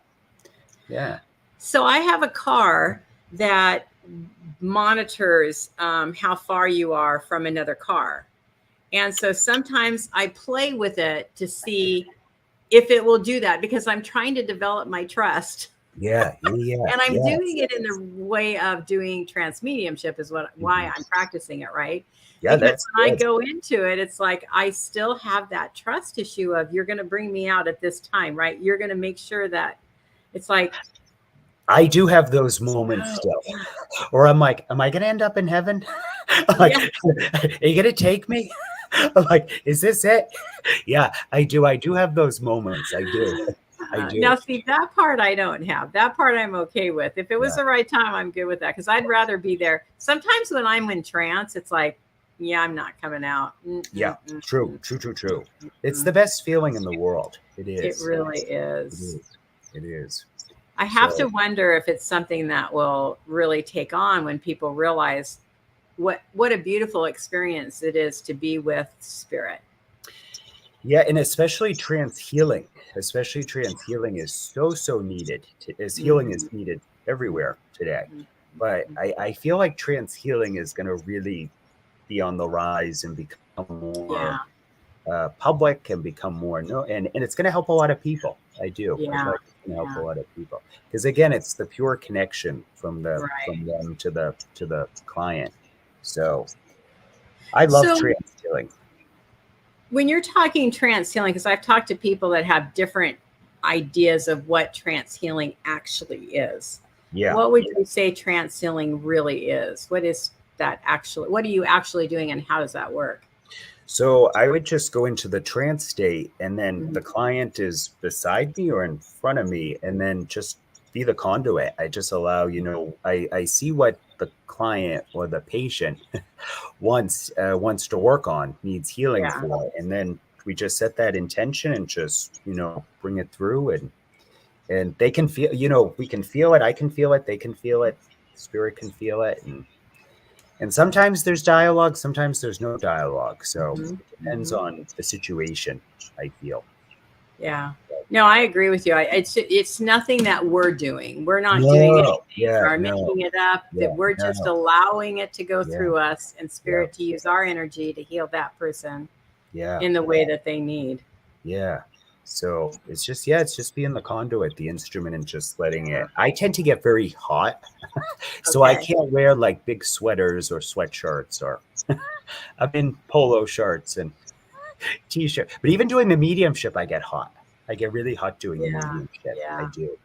Yeah. So I have a car that monitors how far you are from another car. And so sometimes I play with it to see if it will do that, because I'm trying to develop my trust. Yeah. And I'm doing it in the way of doing trance mediumship is why I'm practicing it, right? Yeah, because when I go into it, it's like I still have that trust issue of you're going to bring me out at this time, right? You're going to make sure that it's like. I do have those moments still, or I'm like, am I going to end up in heaven? Like, are you going to take me? I'm like, is this it? Yeah, I do. I do have those moments. I do. Now, see, that part I don't have. That part I'm okay with. If it was the right time, I'm good with that, because I'd rather be there. Sometimes when I'm in trance, it's like, yeah, I'm not coming out. Yeah, true. It's the best feeling in the world. It is. It really is. It is. I have to wonder if it's something that will really take on when people realize what a beautiful experience it is to be with spirit. Yeah, and especially trance healing. Especially trance healing is so needed. As healing is needed everywhere today. But I feel like trance healing is going to really be on the rise and become more public and become more and it's going to help a lot of people. I do. Yeah. I like it's going to help a lot of people, because again, it's the pure connection from them to the client. So I love trance healing. When you're talking trance healing, because I've talked to people that have different ideas of what trance healing actually is. Yeah. What would you say trance healing really is? What is that actually? What are you actually doing, and how does that work? So I would just go into the trance state, and then the client is beside me or in front of me, and then just be the conduit. I just allow, I see what the client or the patient wants to work on, needs healing for, and then we just set that intention and just, bring it through, and they can feel, we can feel it, I can feel it, they can feel it, spirit can feel it, and sometimes there's dialogue, sometimes there's no dialogue. So it depends on the situation, I feel. Yeah. No, I agree with you. It's nothing that we're doing. We're not doing anything or making it up. That we're just allowing it to go through us, and spirit to use our energy to heal that person in the way that they need. Yeah. So it's just being the conduit, the instrument, and just letting it. I tend to get very hot, so I can't wear like big sweaters or sweatshirts, or I'm in polo shirts and t-shirt. But even doing the mediumship, I get hot. I get really hot doing the mediumship. I do.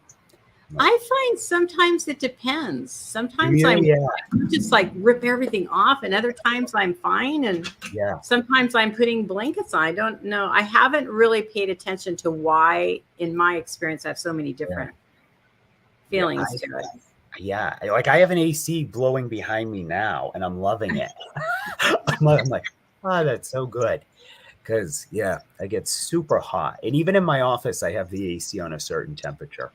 I find sometimes it depends. Sometimes I'm just like rip everything off, and other times I'm fine. And sometimes I'm putting blankets on. I don't know. I haven't really paid attention to why, in my experience, I have so many different feelings to it. Yeah. Like I have an AC blowing behind me now, and I'm loving it. I'm like, oh, that's so good. Because, I get super hot. And even in my office, I have the AC on a certain temperature.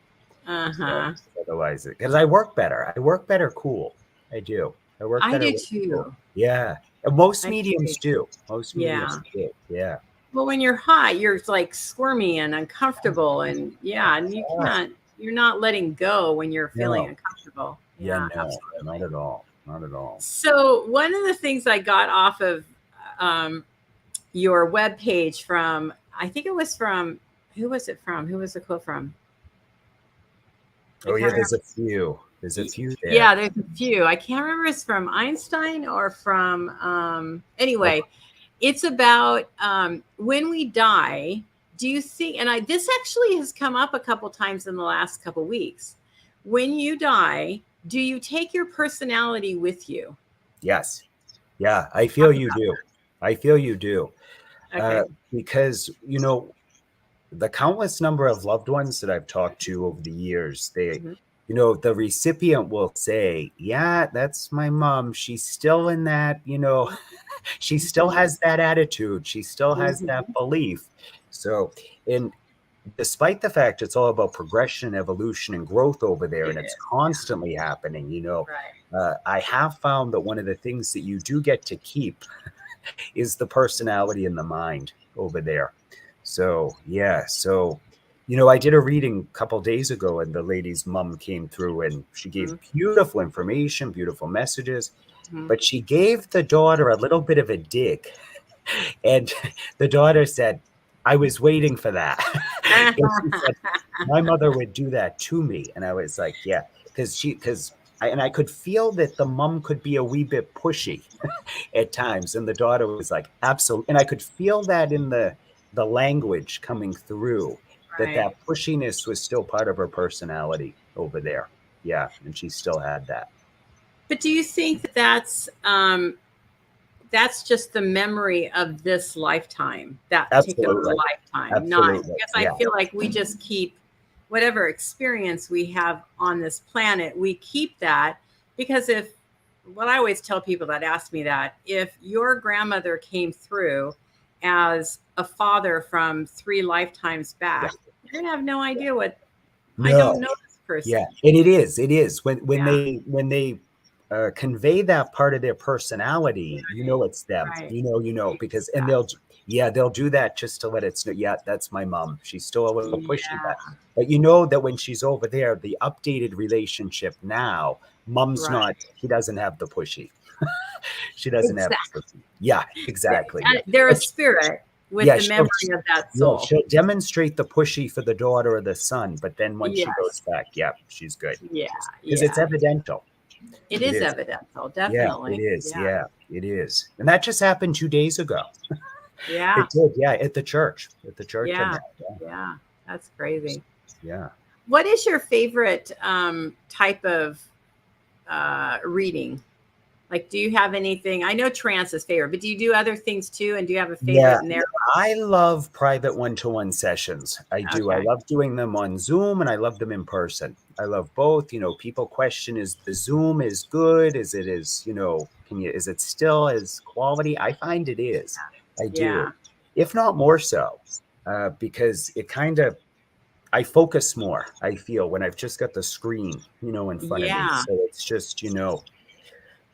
So otherwise, because I work better cool. I do. I do too. Cool. Yeah. And most mediums do. Most mediums do. Yeah. Well, when you're hot, you're like squirmy and uncomfortable. And and you're not letting go when you're feeling uncomfortable. Yeah, no, not at all. Not at all. So one of the things I got off of your webpage from, I think it was from, who was it from? Who was the quote from? Oh, yeah, there's a few. There's a few there. Yeah, there's a few. I can't remember if it's from Einstein or from, anyway, it's about when we die, do you think, and this actually has come up a couple times in the last couple weeks. When you die, do you take your personality with you? Yes. Yeah, I feel you do. I feel you do. Okay. Because, the countless number of loved ones that I've talked to over the years, they, Mhm. the recipient will say, yeah, that's my mom. She's still in that, she still has that attitude. She still has that Mhm. belief. So, and despite the fact it's all about progression, evolution, and growth over there, It and it's is. constantly happening, Right. I have found that one of the things that you do get to keep is the personality and the mind over there. So, yeah. So, I did a reading a couple days ago, and the lady's mom came through and she gave Mhm. beautiful information, beautiful messages, Mhm. but she gave the daughter a little bit of a dig. And the daughter said, I was waiting for that. And she said, my mother would do that to me. And I was like, yeah, and I could feel that the mom could be a wee bit pushy at times. And the daughter was like, absolutely. And I could feel that in the language coming through, that Right. pushiness was still part of her personality over there. Yeah. And she still had that. But do you think that that's just the memory of this lifetime, that particular Absolutely. lifetime? Not Absolutely. because I Yeah. feel like we just keep whatever experience we have on this planet, we keep that because if what I always tell people that ask me that, if your grandmother came through as a father from 3 lifetimes Yeah. back, you're gonna have no idea what I No. don't know this Yeah, person. and it is when Yeah, they convey that part of their personality, right, it's them. right. Because and they'll do that just to let it know. Yeah, that's my mom. She's still a little pushy, Yeah, but you know that when she's over there, the updated relationship now, mom's right. not. He doesn't have the pushy. She doesn't have the Exactly. pushy. Yeah, exactly. Yeah, They're a but spirit with yeah, the memory of that yeah, soul. she'll demonstrate the pushy for the daughter or the son, but then when she goes Yes. back, yeah, she's good. Yeah. Because it's Yeah. evidential. It It is is. evidential. Yeah, it Definitely. is. Yeah. Yeah, it is. And that just happened 2 days ago. Yeah. It did. Yeah, at the church. At the church I'm Yeah. at. Yeah. Yeah. That's crazy. Yeah. What is your favorite type of reading? Like, do you have anything? I know trance is favorite, but do you do other things too? And do you have a Yeah, favorite in there? I love private one-to-one sessions. I do. I Okay. love doing them on Zoom and I love them in person. I love both. People question, is the Zoom is good? Is it is it still as quality? I find it is. I do. Yeah. If not more so, because I focus more, I feel, when I've just got the screen, in front of me. Yeah. So it's just,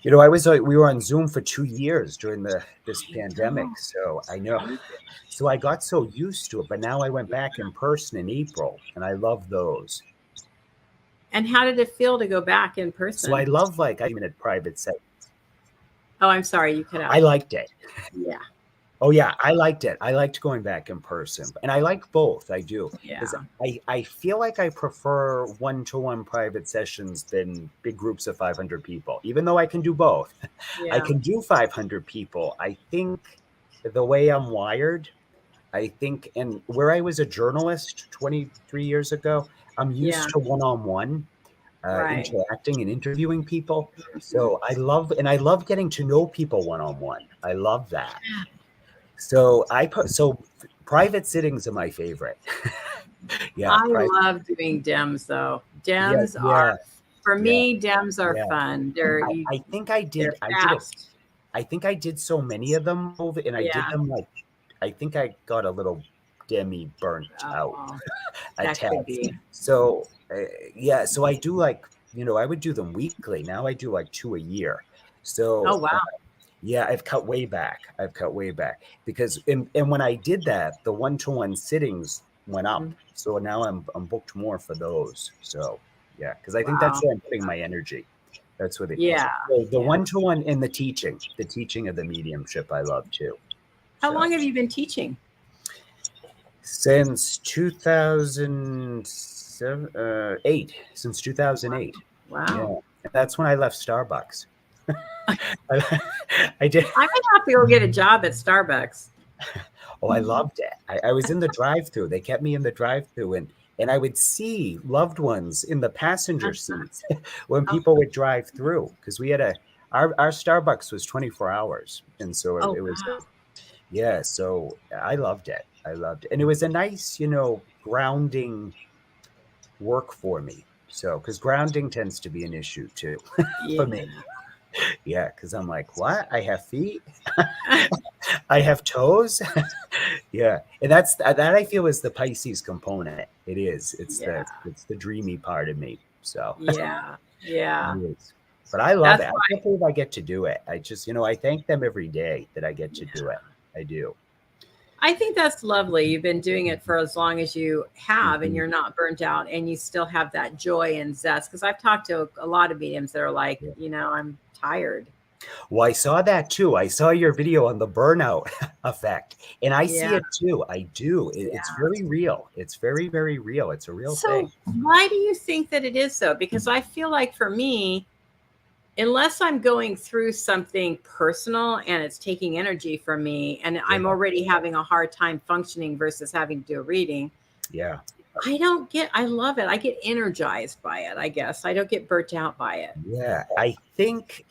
I was like, we were on Zoom for 2 years during this I pandemic. know. So I know. Right? So I got so used to it, but now I went back in person in April and I love those. And how did it feel to go back in So I person? love like I minute private set. Oh, I'm sorry, you cut I out. liked it. Yeah. Oh yeah, I liked it. I liked going back in person. And I like both. I do. Because Yeah. I feel like I prefer one-to-one private sessions than big groups of 500 people, even though I can do both. I Yeah. can do 500 people. I think the way I'm wired, and where I was a journalist 23 years ago, I'm Yeah. used to one-on-one Right. interacting and interviewing people. Mhm. So I love getting to know people one-on-one. I love that. So private sittings are my favorite. Yeah, I private. love doing DEMs though. Yeah, DEMs yeah, are for yeah, me, DEMs are yeah. fun. I think I They're did. fast. I think I did so many of them over, and I did Yeah. them like I think I got a little demi burnt out Oh, a that tad. could be. So yeah, so I do like I would do them weekly. Now I do like 2 a year. Oh So wow. yeah, I've cut way back. I've cut way back because and when I did that, the one-to-one sittings went up. Mhm. So now I'm booked more for those. So yeah, because I think that's Wow. where I'm putting my energy. That's what Yeah. the Yeah. one-to-one and the teaching of the mediumship I love too. How long So have you been teaching? since 2008, since 2008. Wow. Yeah, that's when I left Starbucks. I, I did. I might have to go get a job at Starbucks. Oh, I loved it. I was in the drive-through. They kept me in the drive-through, and I would see loved ones in the passenger seats when Oh, people would drive through because we had our Starbucks was 24 hours, and so oh it was wow. yeah. So I loved it. I loved it. And it was a nice, grounding work for me. So, because grounding tends to be an issue too Yeah. for me. Yeah, because I'm like, what? I have feet? I have toes? Yeah. And that I feel is the Pisces component. It is. Yeah. It's the dreamy part of me. So Yeah. Yeah. it is. But I love That's it. I why. can't believe I get to do it. I just, I thank them every day that I get to do it. I do. I think that's lovely. You've been doing it for as long as you have, and Mhm. you're not burnt out, and you still have that joy and zest. Because I've talked to a lot of mediums that are like, Yeah. I'm tired. Well, I saw that too. I saw your video on the burnout effect, and I see Yeah. it too. I do. It's Yeah. very real. It's very, very real. It's a real So thing. why do you think that it is so? Because I feel like for me, unless I'm going through something personal and it's taking energy from me, and I'm Yeah. already having a hard time functioning versus having to do a reading, Yeah. I love it. I get energized by it, I guess. I don't get burnt out by it. Yeah. I think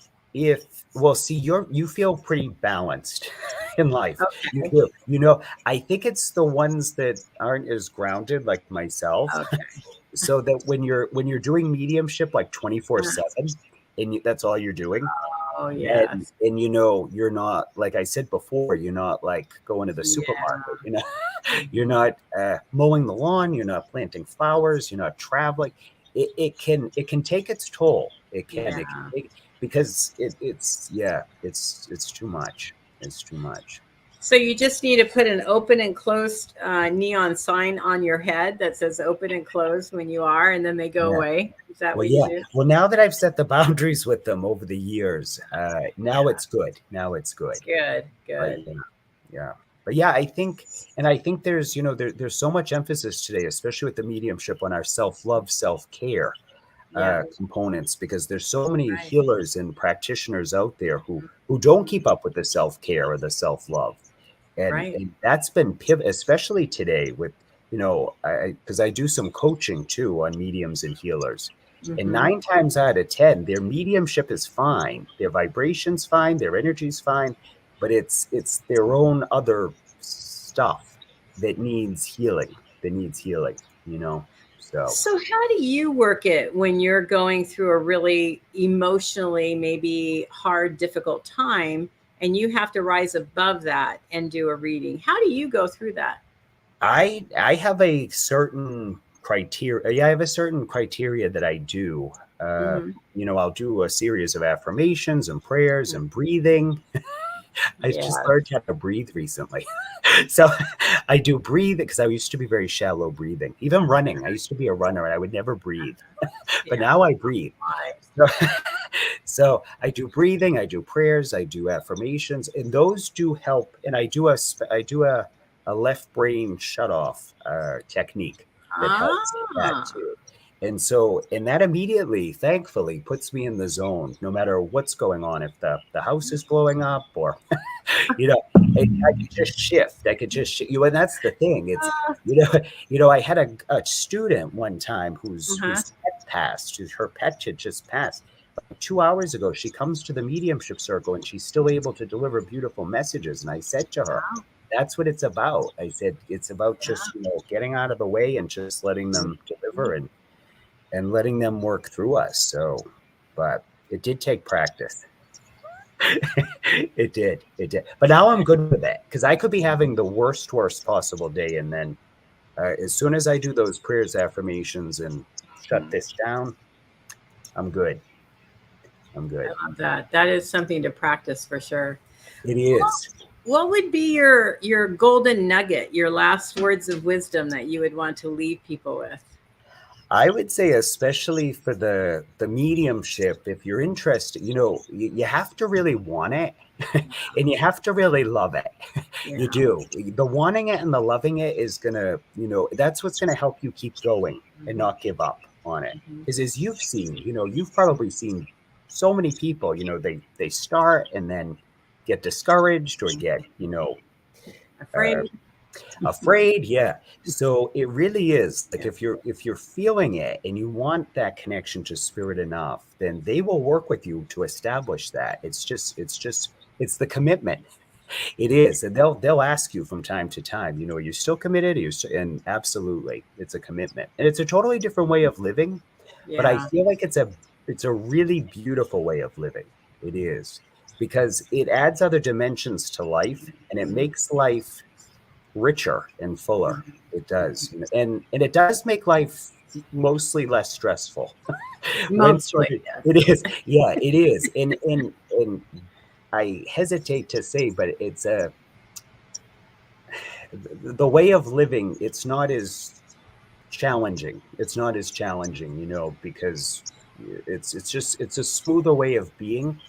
see, you feel pretty balanced in life. You Okay. do. I think it's the ones that aren't as grounded like myself. Okay. So that when you're doing mediumship like 24/7 and that's all you're doing, Oh, and yes. you're not, like I said before, you're not like going to the Yeah. supermarket, you're not mowing the lawn, you're not planting flowers, you're not traveling. It can take its toll. It can Yeah. take, because it's too much. It's too much. So you just need to put an open and closed neon sign on your head that says open and closed when you are, and then they go Yeah. away. Is that Well, what you yeah. do? Well, now that I've set the boundaries with them over the years, now Yeah. it's good. Now it's good. Good. But Good. yeah. But yeah, I think there's so much emphasis today, especially with the mediumship, on our self-love, self-care Yeah. components, because there's so many Right. healers and practitioners out there who don't keep up with the self-care or the self-love. And, Right. and that's been pivot, especially today with, because I do some coaching too on mediums and healers. And Mm-hmm. 9 times out of 10, their mediumship is fine. Their vibration's fine. Their energy's fine. But it's their own other stuff that needs healing. So So how do you work it when you're going through a really emotionally maybe hard, difficult time, and you have to rise above that and do a reading? How do you go through that? I have a certain criteria. Yeah, I have a certain criteria that I do. Mm-hmm. I'll do a series of affirmations and prayers and breathing. I just Yeah. learned how to breathe recently. So I do breathe, because I used to be very shallow breathing. Even running, I used to be a runner and I would never breathe. But Yeah. now I breathe. So, so I do breathing, I do prayers, I do affirmations, and those do help. And I do a left brain shut off technique that helps with that Ah. too. And that immediately, thankfully, puts me in the zone, no matter what's going on. If the house is blowing up, or you know, I could just shift. I could just and that's the thing. It's I had a student one time Uh-huh. whose pet passed. Her pet had just passed. Like 2 hours ago, she comes to the mediumship circle and she's still able to deliver beautiful messages. And I said to her, Wow. "That's what it's about." I said, "It's about Yeah. just getting out of the way and just letting them deliver and letting them work through us." So, but it did take practice. It did. But now I'm good with it, because I could be having the worst possible day. And then as soon as I do those prayers, affirmations, and shut this down, I'm good. I'm I good. love that. That is something to practice for sure. It is. What would be your golden nugget, your last words of wisdom that you would want to leave people with? I would say, especially for the mediumship, if you're interested, you have to really want it and you have to really love it. Yeah. You do. The wanting it and the loving it is gonna, that's what's gonna help you keep going and not give up on it. Mm-hmm. Because as you've seen, you've probably seen so many people, they start and then get discouraged or get, uh, Afraid. afraid. Yeah. So it really is like, if you're feeling it and you want that connection to spirit enough, then they will work with you to establish that. It's the commitment. It is, and they'll ask you from time to time, are you still committed? And absolutely, it's a commitment, and it's a totally different way of living. But I Yeah. feel like it's a really beautiful way of living. It is, because it adds other dimensions to life, and it makes life richer and fuller. It does, and it does make life mostly less stressful. Once Mostly, yes. it is, yeah, it is, and I hesitate to say, but it's the way of living. It's not as challenging. It's not as challenging, because it's a smoother way of being,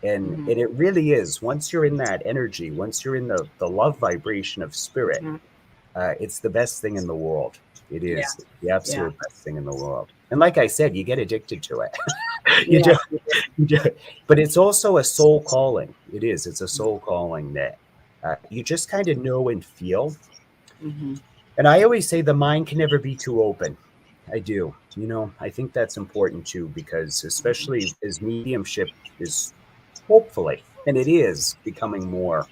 and it really is. Once you're in that energy, once you're in the love vibration of spirit, it's the best thing in the world. It Yeah. is the Yeah. absolute best thing in the world. And like I said, you get addicted to it. You do. Yes. You do. But it's also a soul calling. It is. It's a soul calling that you just kind of know and feel. And I always say the mind can never be too open. I do. I think that's important too, because especially as mediumship is hopefully, and it is becoming more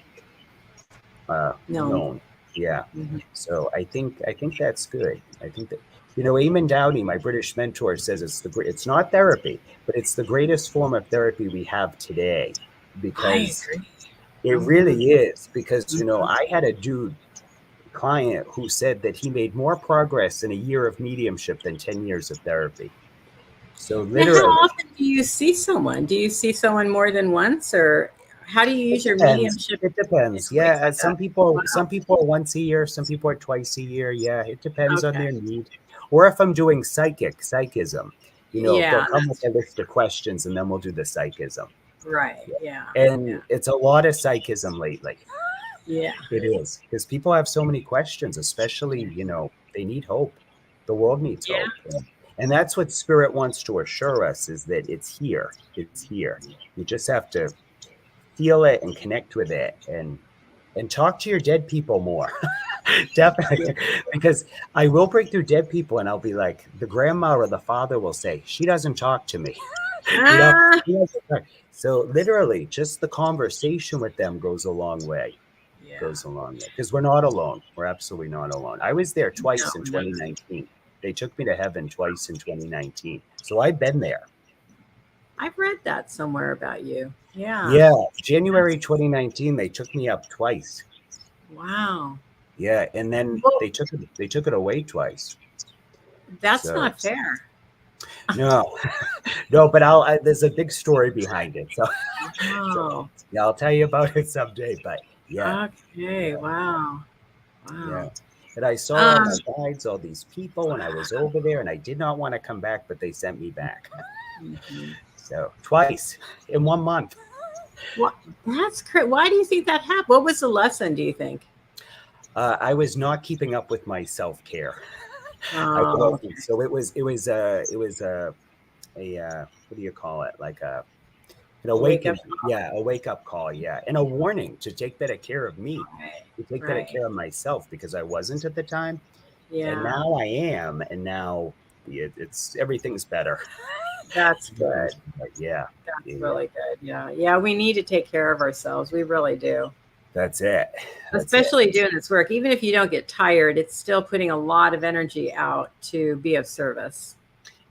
No. known. Yeah. So I think that's good. I think that Eamon Downey, my British mentor, says it's not therapy, but it's the greatest form of therapy we have today, I because agree. it really is. Because I had a client who said that he made more progress in a year of mediumship than 10 years of therapy. So Now, how literally, often do you see someone? Do you see someone more than once, or how do you it use your depends. mediumship It in depends. ways Yeah, like that? Wow. some people are once a year, some people are twice a year. Yeah, it depends on Okay. their need. Or if I'm doing psychism, they'll Yeah, come with that's a list of questions, and then we'll do the psychism. right. Yeah. Yeah. Yeah. And it's a lot of psychism lately. Yeah. It is, because people have so many questions, especially, they need hope. The world needs Yeah. hope. And that's what spirit wants to assure us, is that it's here. It's here. You just have to feel it and connect with it, and talk to your dead people more. Definitely. Because I will break through dead people, and I'll be like, the grandma or the father will say, she doesn't talk to me. you know, Ah, she doesn't talk. So literally just the conversation with them goes a long way. yeah. Goes a long way, because we're not alone. We're absolutely not alone. I was there No, twice in no. 2019. They took me to heaven twice in 2019. So I've been there. I've read that somewhere about you. Yeah. Yeah, That's January 2019, they took me up twice. wow. Yeah, and then Well, they took it away twice. that's So not fair. no, no, but there's a big story behind it. So Wow. yeah, I'll tell you about it someday. But yeah, Okay. yeah, Wow. yeah. Wow. And I saw all Um, my guides, all these people, and I was over there, and I did not want to come back, but they sent me back. mhm. So twice in 1 month. What? That's crazy. Why do you think that happened? What was the lesson, do you think? I was not keeping up with my self care. I Oh, wasn't. okay. So it was a what do you call it? Like an A wake up awakening. Yeah, a wake up call. Yeah, and a warning to take better care of me, call. Right. to take better Right. care of myself, because I wasn't at the time, and Yeah. now I am, and now it's everything's better. That's Everything's good. better. Yeah, That's yeah, really good. Yeah. Yeah. We need to take care of ourselves. We really do. that's it. That's it. Especially doing this work. Even if you don't get tired, it's still putting a lot of energy out to be of service.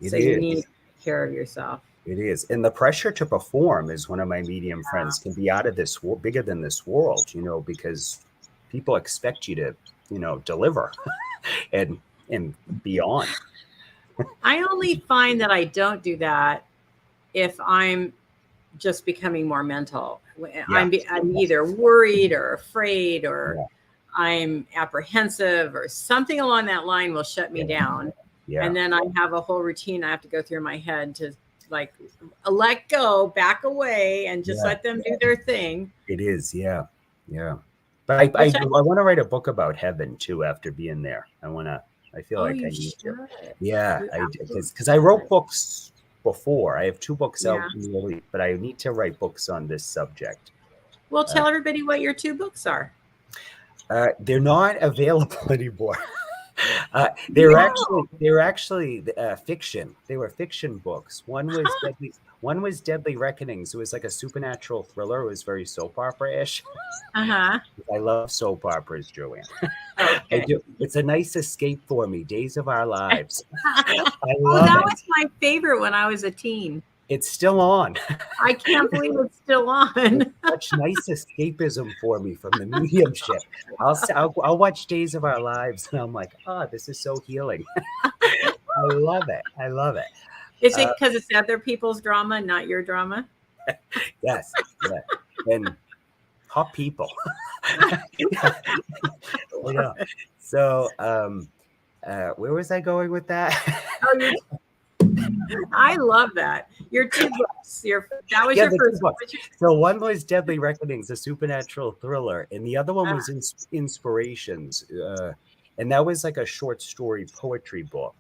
It So you need is. to take care of yourself. It is. And the pressure to perform, is one of my medium friends, can be out of this world, bigger than this world, because people expect you to, deliver and beyond. I only find that I don't do that if I'm just becoming more mental. Yeah. I'm either worried or afraid or Yeah. I'm apprehensive or something along that line will shut me Yeah. down. Yeah. And then I have a whole routine I have to go through my head to like let go, back away, and just Yeah. let them do their thing. It is. Yeah. Yeah. But I Which I want to write a book about heaven too, after being there. I feel oh, like I you need to. should. Yeah. You Because I wrote books before. I have 2 books out yeah. nearly, but I need to write books on this subject. Well, tell everybody what your 2 books are. They're not available anymore. They were actually fiction. They were fiction books. One was Deadly Reckonings. It was like a supernatural thriller. It was very soap opera-ish. Uh-huh. I love soap operas, Joanne. Okay. I do. It's a nice escape for me. Days of Our Lives. I Oh, love that it. was my favorite when I was a teen. It's still on. I can't believe it's still on. Such nice escapism for me from the mediumship. I'll watch Days of Our Lives, and I'm like, oh, this is so healing. I love it. I love it. Is it because it's other people's drama, not your drama? Yes. Yeah. And hot people. Yeah. So, where was I going with that? I love that. Your two books. That was your first book. So one was Deadly Reckonings, a supernatural thriller, and the other one was Inspirations, and that was like a short story poetry book.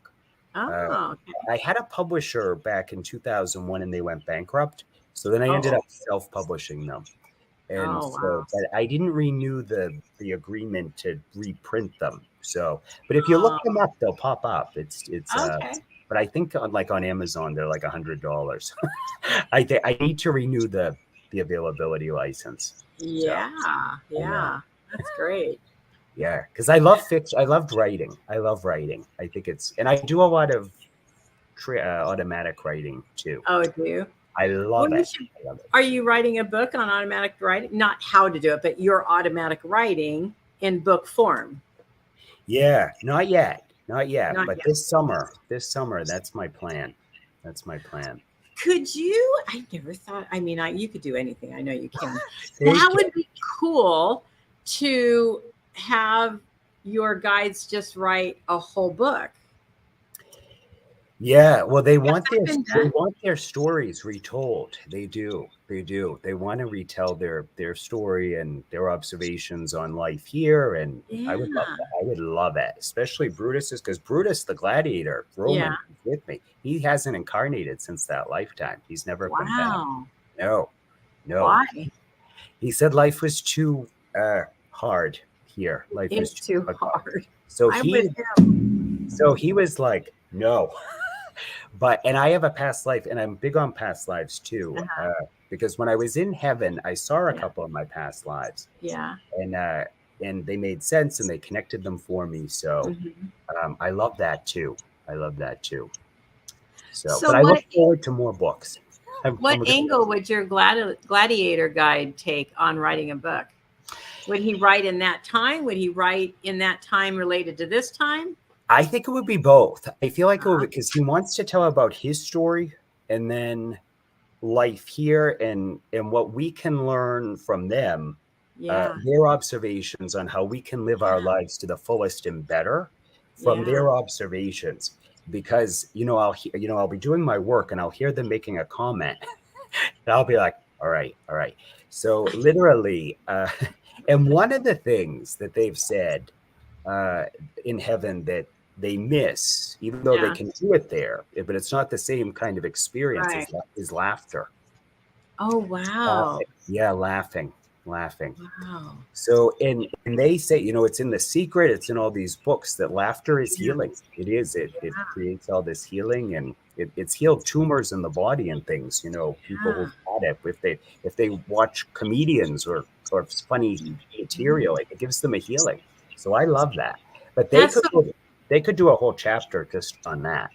Okay. I had a publisher back in 2001, and they went bankrupt. So then I ended up self-publishing them, and but I didn't renew the agreement to reprint them. So, but if you look them up, they'll pop up. It's okay. But I think on Amazon, they're like $100. I need to renew the availability license. Yeah. So, that's great. Yeah, because I love fiction. I loved writing. I love writing. I think and I do a lot of automatic writing too. Oh, do you? I love it. Are you writing a book on automatic writing? Not how to do it, but your automatic writing in book form. Yeah, not yet. But yet. This summer, that's my plan. Could you? I never thought. I mean, you could do anything. I know you can. That would be cool to have your guides just write a whole book. Yeah, well, they want their stories retold. They do. They want to retell their story and their observations on life here, and I would love that. I would love it, especially Brutus's, because Brutus the gladiator, Roman, is with me. He hasn't incarnated since that lifetime. He's never come back. No. Why? He said life was too hard here. Life was too hard. So he was like, no. And I have a past life, and I'm big on past lives too, because when I was in heaven, I saw a couple of my past lives. Yeah. And they made sense, and they connected them for me. So I love that too. So but I look forward to more books. What angle would your gladiator guide take on writing a book? Would he write in that time? Would he write in that time related to this time? I think it would be both. I feel like because he wants to tell about his story and then life here and what we can learn from them, their observations on how we can live our lives to the fullest and better from their observations. Because I'll be doing my work and I'll hear them making a comment, and I'll be like, all right. So literally, and one of the things that they've said in heaven that they miss, even though they can do it there, but it's not the same kind of experience as laughter. Oh, wow. Laughing. Wow. So, and they say, it's in The Secret, it's in all these books that laughter is healing. It is. It creates all this healing, and it's healed tumors in the body and things. People who've had it, if they watch comedians or funny material, it gives them a healing. So I love that. But they could do a whole chapter just on that.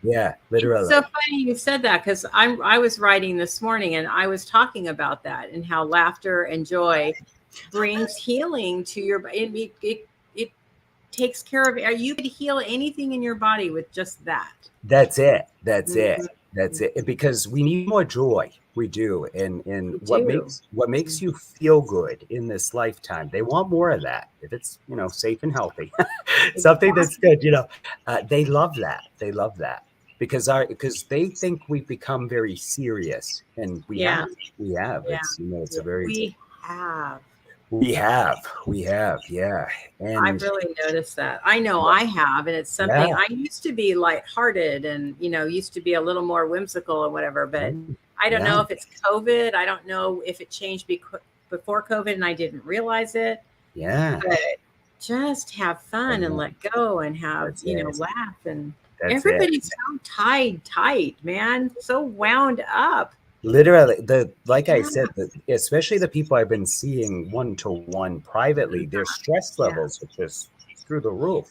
Yeah, literally. It's so funny you said that, because I was writing this morning and I was talking about that and how laughter and joy brings healing to your body. It takes care of it. You could heal anything in your body with just that. That's it. Because we need more joy. We do. And what makes you feel good in this lifetime, they want more of that. If it's, safe and healthy, something that's good, they love that. Because they think we've become very serious, and we have. It's a very We have, yeah. And I've really noticed that. I know I have, and it's something I used to be lighthearted and, used to be a little more whimsical or whatever, but I don't know if it's COVID. I don't know if it changed before COVID and I didn't realize it. Yeah. But just have fun and let go and have, laugh. And everybody's so tight, man. So wound up. Literally, like I said, especially the people I've been seeing one-to-one privately, their stress levels are just through the roof.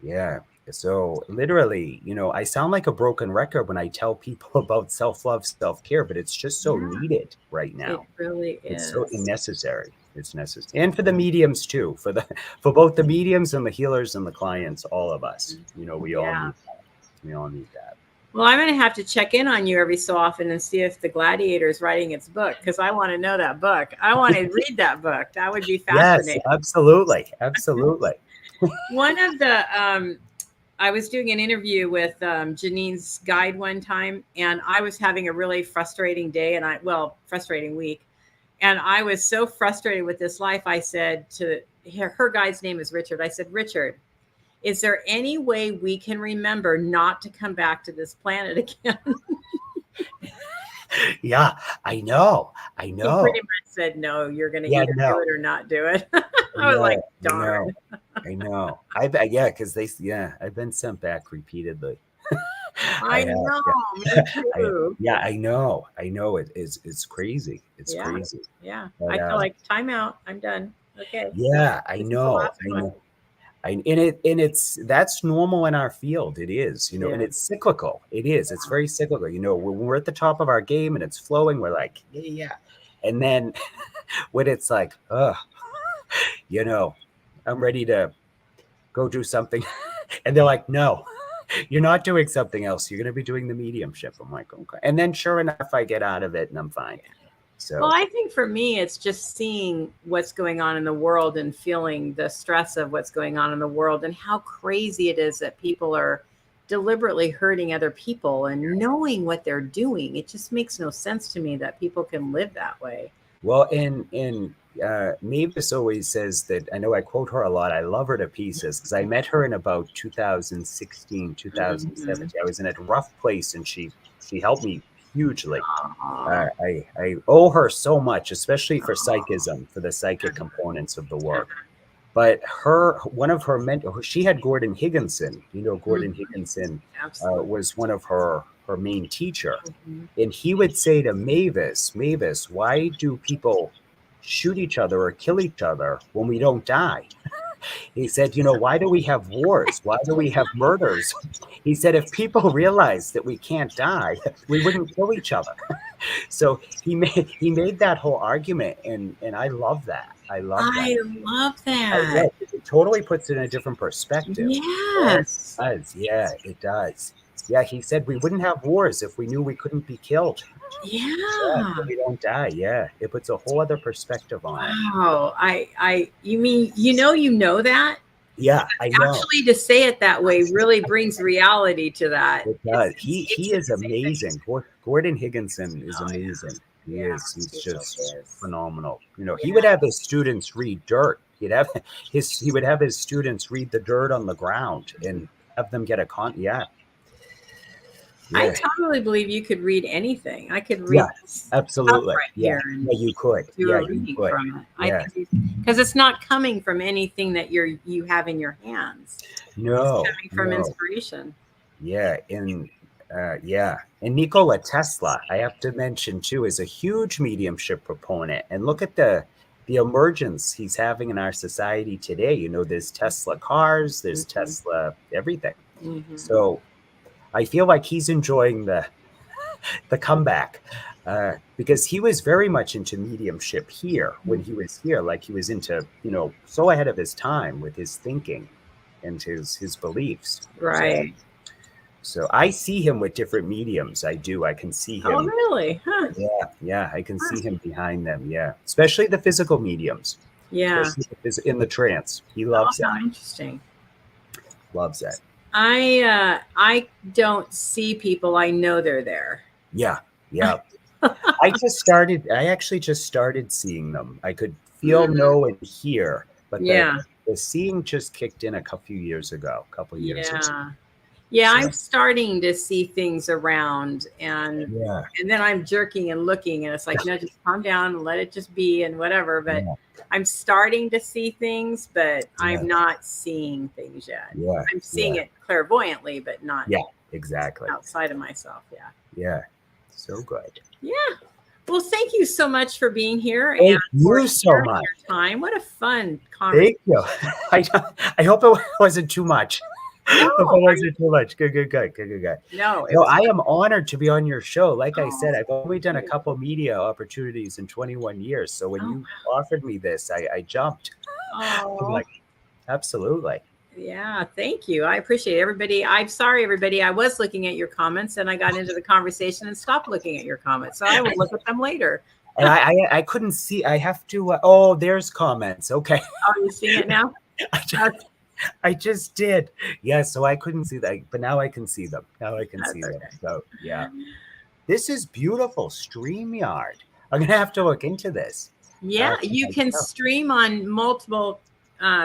Yeah. So literally, I sound like a broken record when I tell people about self-love, self-care, but it's just so needed right now. It really is. It's so necessary. It's necessary. And for the mediums too, for both the mediums and the healers and the clients, all of us, we all need that. We all need that. Well, I'm going to have to check in on you every so often and see if the Gladiator is writing its book, because I want to know that book. I want to read that book. That would be fascinating. Yes, absolutely. Absolutely. One of the, I was doing an interview with Janine's guide one time, and I was having a really frustrating day frustrating week. And I was so frustrated with this life. I said to her guide's name is Richard. I said, Richard, is there any way we can remember not to come back to this planet again? Yeah, I know. He pretty much said, no, you're going to either do it or not do it. I was like, darn. I know. Because I've been sent back repeatedly. I know. Me too. I know. It's crazy. It's crazy. Yeah. But, I feel like time out. I'm done. Okay. Yeah, I know. That's normal in our field. It is, and it's cyclical. It is. It's very cyclical. When we're at the top of our game and it's flowing, we're like, yeah. And then when it's like, I'm ready to go do something. And they're like, no, you're not doing something else. You're going to be doing the mediumship. I'm like, okay. And then sure enough, I get out of it and I'm fine. So, well, I think for me, it's just seeing what's going on in the world and feeling the stress of what's going on in the world and how crazy it is that people are deliberately hurting other people and knowing what they're doing. It just makes no sense to me that people can live that way. Well, and Mavis always says that, I know I quote her a lot. I love her to pieces because I met her in about 2016, 2017. I was in a rough place and she helped me hugely. I owe her so much, especially for psychism, for the psychic components of the work. But one of her mentors, she had Gordon Higginson. Gordon Higginson was one of her main teacher. And he would say to Mavis, why do people shoot each other or kill each other when we don't die? He said, why do we have wars? Why do we have murders? He said, if people realized that we can't die, we wouldn't kill each other. So he made that whole argument, and I love that. I love that. It totally puts it in a different perspective. Yes. It does. Yeah, he said we wouldn't have wars if we knew we couldn't be killed. Yeah. We don't die. Yeah. It puts a whole other perspective on it. Wow. You mean, that? Yeah, I know. Actually, to say it that way really brings reality to that. It does. He is amazing. Gordon Higginson is amazing. He is. He's just phenomenal. He would have his students read dirt. He would have his students read the dirt on the ground and have them get I totally believe you could read anything. I could read. Absolutely. You could. You could. From it. Because it's not coming from anything that you have in your hands. No. It's coming from inspiration. Yeah. And Nikola Tesla, I have to mention too, is a huge mediumship proponent. And look at the emergence he's having in our society today. There's Tesla cars, there's Tesla everything. So I feel like he's enjoying the comeback because he was very much into mediumship here when he was here. Like he was into, so ahead of his time with his thinking and his beliefs. Right. So I see him with different mediums. I do. I can see him. Oh, really? Huh. Yeah. I can see him behind them. Yeah. Especially the physical mediums. Yeah. In the trance. He loves that. Interesting. Loves that. I don't see people. I know they're there. Yeah. I actually just started seeing them. I could feel, know, and hear, but the seeing just kicked in a couple years ago. Yeah, So, I'm starting to see things around, and yeah, then I'm jerking and looking, and it's like, no, just calm down and let it just be and whatever. But yeah, I'm starting to see things, but yeah, I'm not seeing things yet. yeah, I'm seeing yeah, it clairvoyantly, but not yeah, exactly. outside of myself. Yeah. Yeah, so good. Yeah. Well, thank you so much for being here and Thank for you so sharing much. your time. What a fun conversation. Thank you. I, I hope it wasn't too much. No, Hope it wasn't too much. Good, good, good, good, good, good. no, it No, was. I am honored to be on your show. Like I Oh, said, I've only done a thank you. couple media opportunities in 21 years. So when Oh, you offered me this, I jumped. I'm oh, like, absolutely. yeah. Thank you. I appreciate it. Everybody. I'm sorry, everybody. I was looking at your comments and I got into the conversation and stopped looking at your comments. So I will look at them later. And I couldn't see. I have to. Oh, there's comments. Okay. Are you seeing it now? I just, I just did. Yeah. So I couldn't see that, but now I can see them. Now I can That's see them. okay. So yeah. This is beautiful. StreamYard. I'm going to have to look into this. Yeah, you can stream on multiple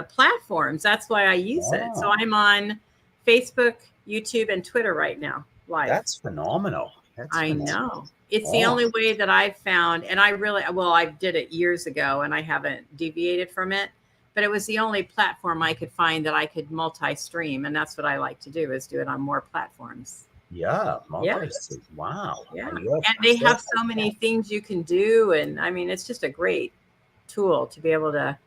platforms. That's why I use it. So Oh, I'm on Facebook, YouTube, and Twitter right now, live. that's phenomenal. That's I phenomenal. know. It's the Oh, only way that I've found, and I really, well, I did it years ago and I haven't deviated from it, but it was the only platform I could find that I could multi-stream. And that's what I like to do, is do it on more platforms. yeah. Yeah. Wow. Yeah. I love And they have that. so many things you can do. And I mean, it's just a great tool to be able to,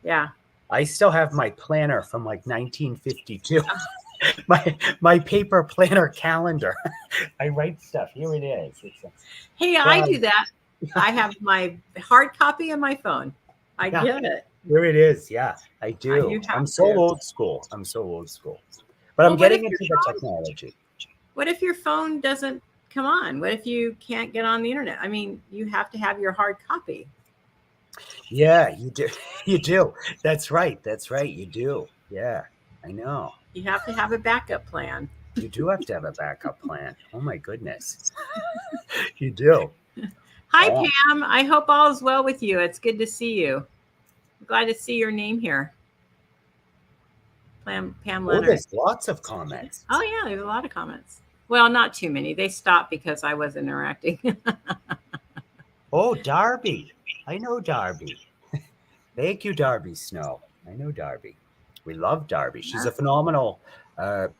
yeah. I still have my planner from like 1952. my paper planner calendar. I write stuff. Here it is. Hey, I do that. I have my hard copy on my phone. I get it. Here it is. Yeah, I do. You have I'm so to. old school. I'm so old school. But Well, I'm getting into the technology. What if your phone doesn't come on? What if you can't get on the internet? I mean, you have to have your hard copy. Yeah, you do. You do. That's right. That's right. You do. Yeah, I know. You have to have a backup plan. You do have to have a backup plan. Oh my goodness. You do. Hi, Pam. I hope all is well with you. It's good to see you. I'm glad to see your name here. Pam Leonard. There's lots of comments. Oh, yeah, there's a lot of comments. Well, not too many. They stopped because I was interacting. Oh, Darby. I know Darby. Thank you, Darby Snow. I know Darby. We love Darby. She's a phenomenal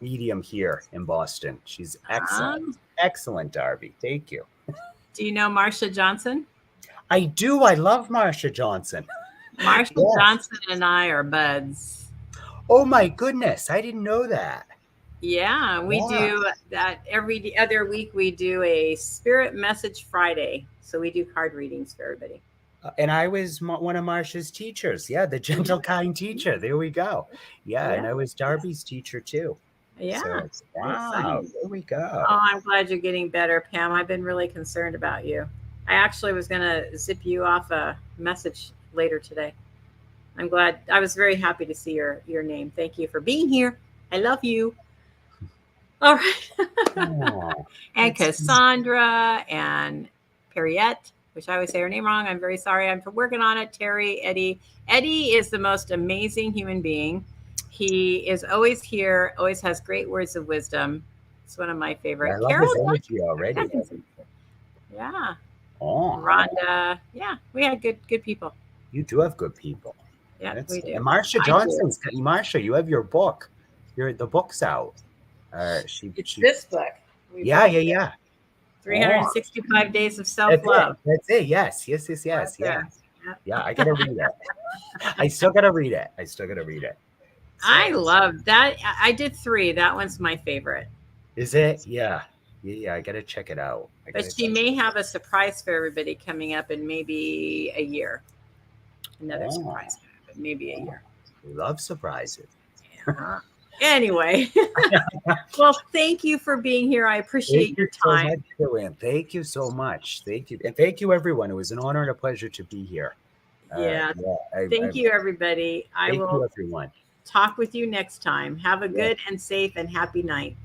medium here in Boston. She's excellent. Excellent, Darby. Thank you. Do you know Marsha Johnson? I do. I love Marsha Johnson. Marsha Johnson and I are buds. Oh, my goodness. I didn't know that. Yeah, we do that every other week. We do a Spirit Message Friday. So we do card readings for everybody. And I was one of Marsha's teachers. Yeah, the gentle, kind teacher. There we go. Yeah, and I was Darby's teacher too. Yeah. So, wow. There we go. Oh, I'm glad you're getting better, Pam. I've been really concerned about you. I actually was going to zip you off a message later today. I'm glad. I was very happy to see your name. Thank you for being here. I love you. All right. And Cassandra and Perriette, which I always say her name wrong. I'm very sorry. I'm working on it. Terry, Eddie. Eddie is the most amazing human being. He is always here, always has great words of wisdom. It's one of my favorite. I love Carol, his energy already. Yeah. Oh. Rhonda. Yeah, we had good people. You do have good people. Yeah, we do. And Marsha Johnson's. Marsha, you have your book. The book's out. It's this book. Yeah. 365 Days of Self-Love. That's it. Yes. Yeah, I gotta read it. I still gotta read it. So, I love that. I did 3. That one's my favorite. Is it? Yeah. I gotta check it out. But she may have a surprise for everybody coming up in maybe a year. Another surprise, but maybe a year. We love surprises. Yeah. Anyway, well, thank you for being here. I appreciate your time. So much, Joanne. Thank you so much. Thank you. And thank you, everyone. It was an honor and a pleasure to be here. Thank you, everybody. I will everyone. Talk with you next time. Have a good and safe and happy night.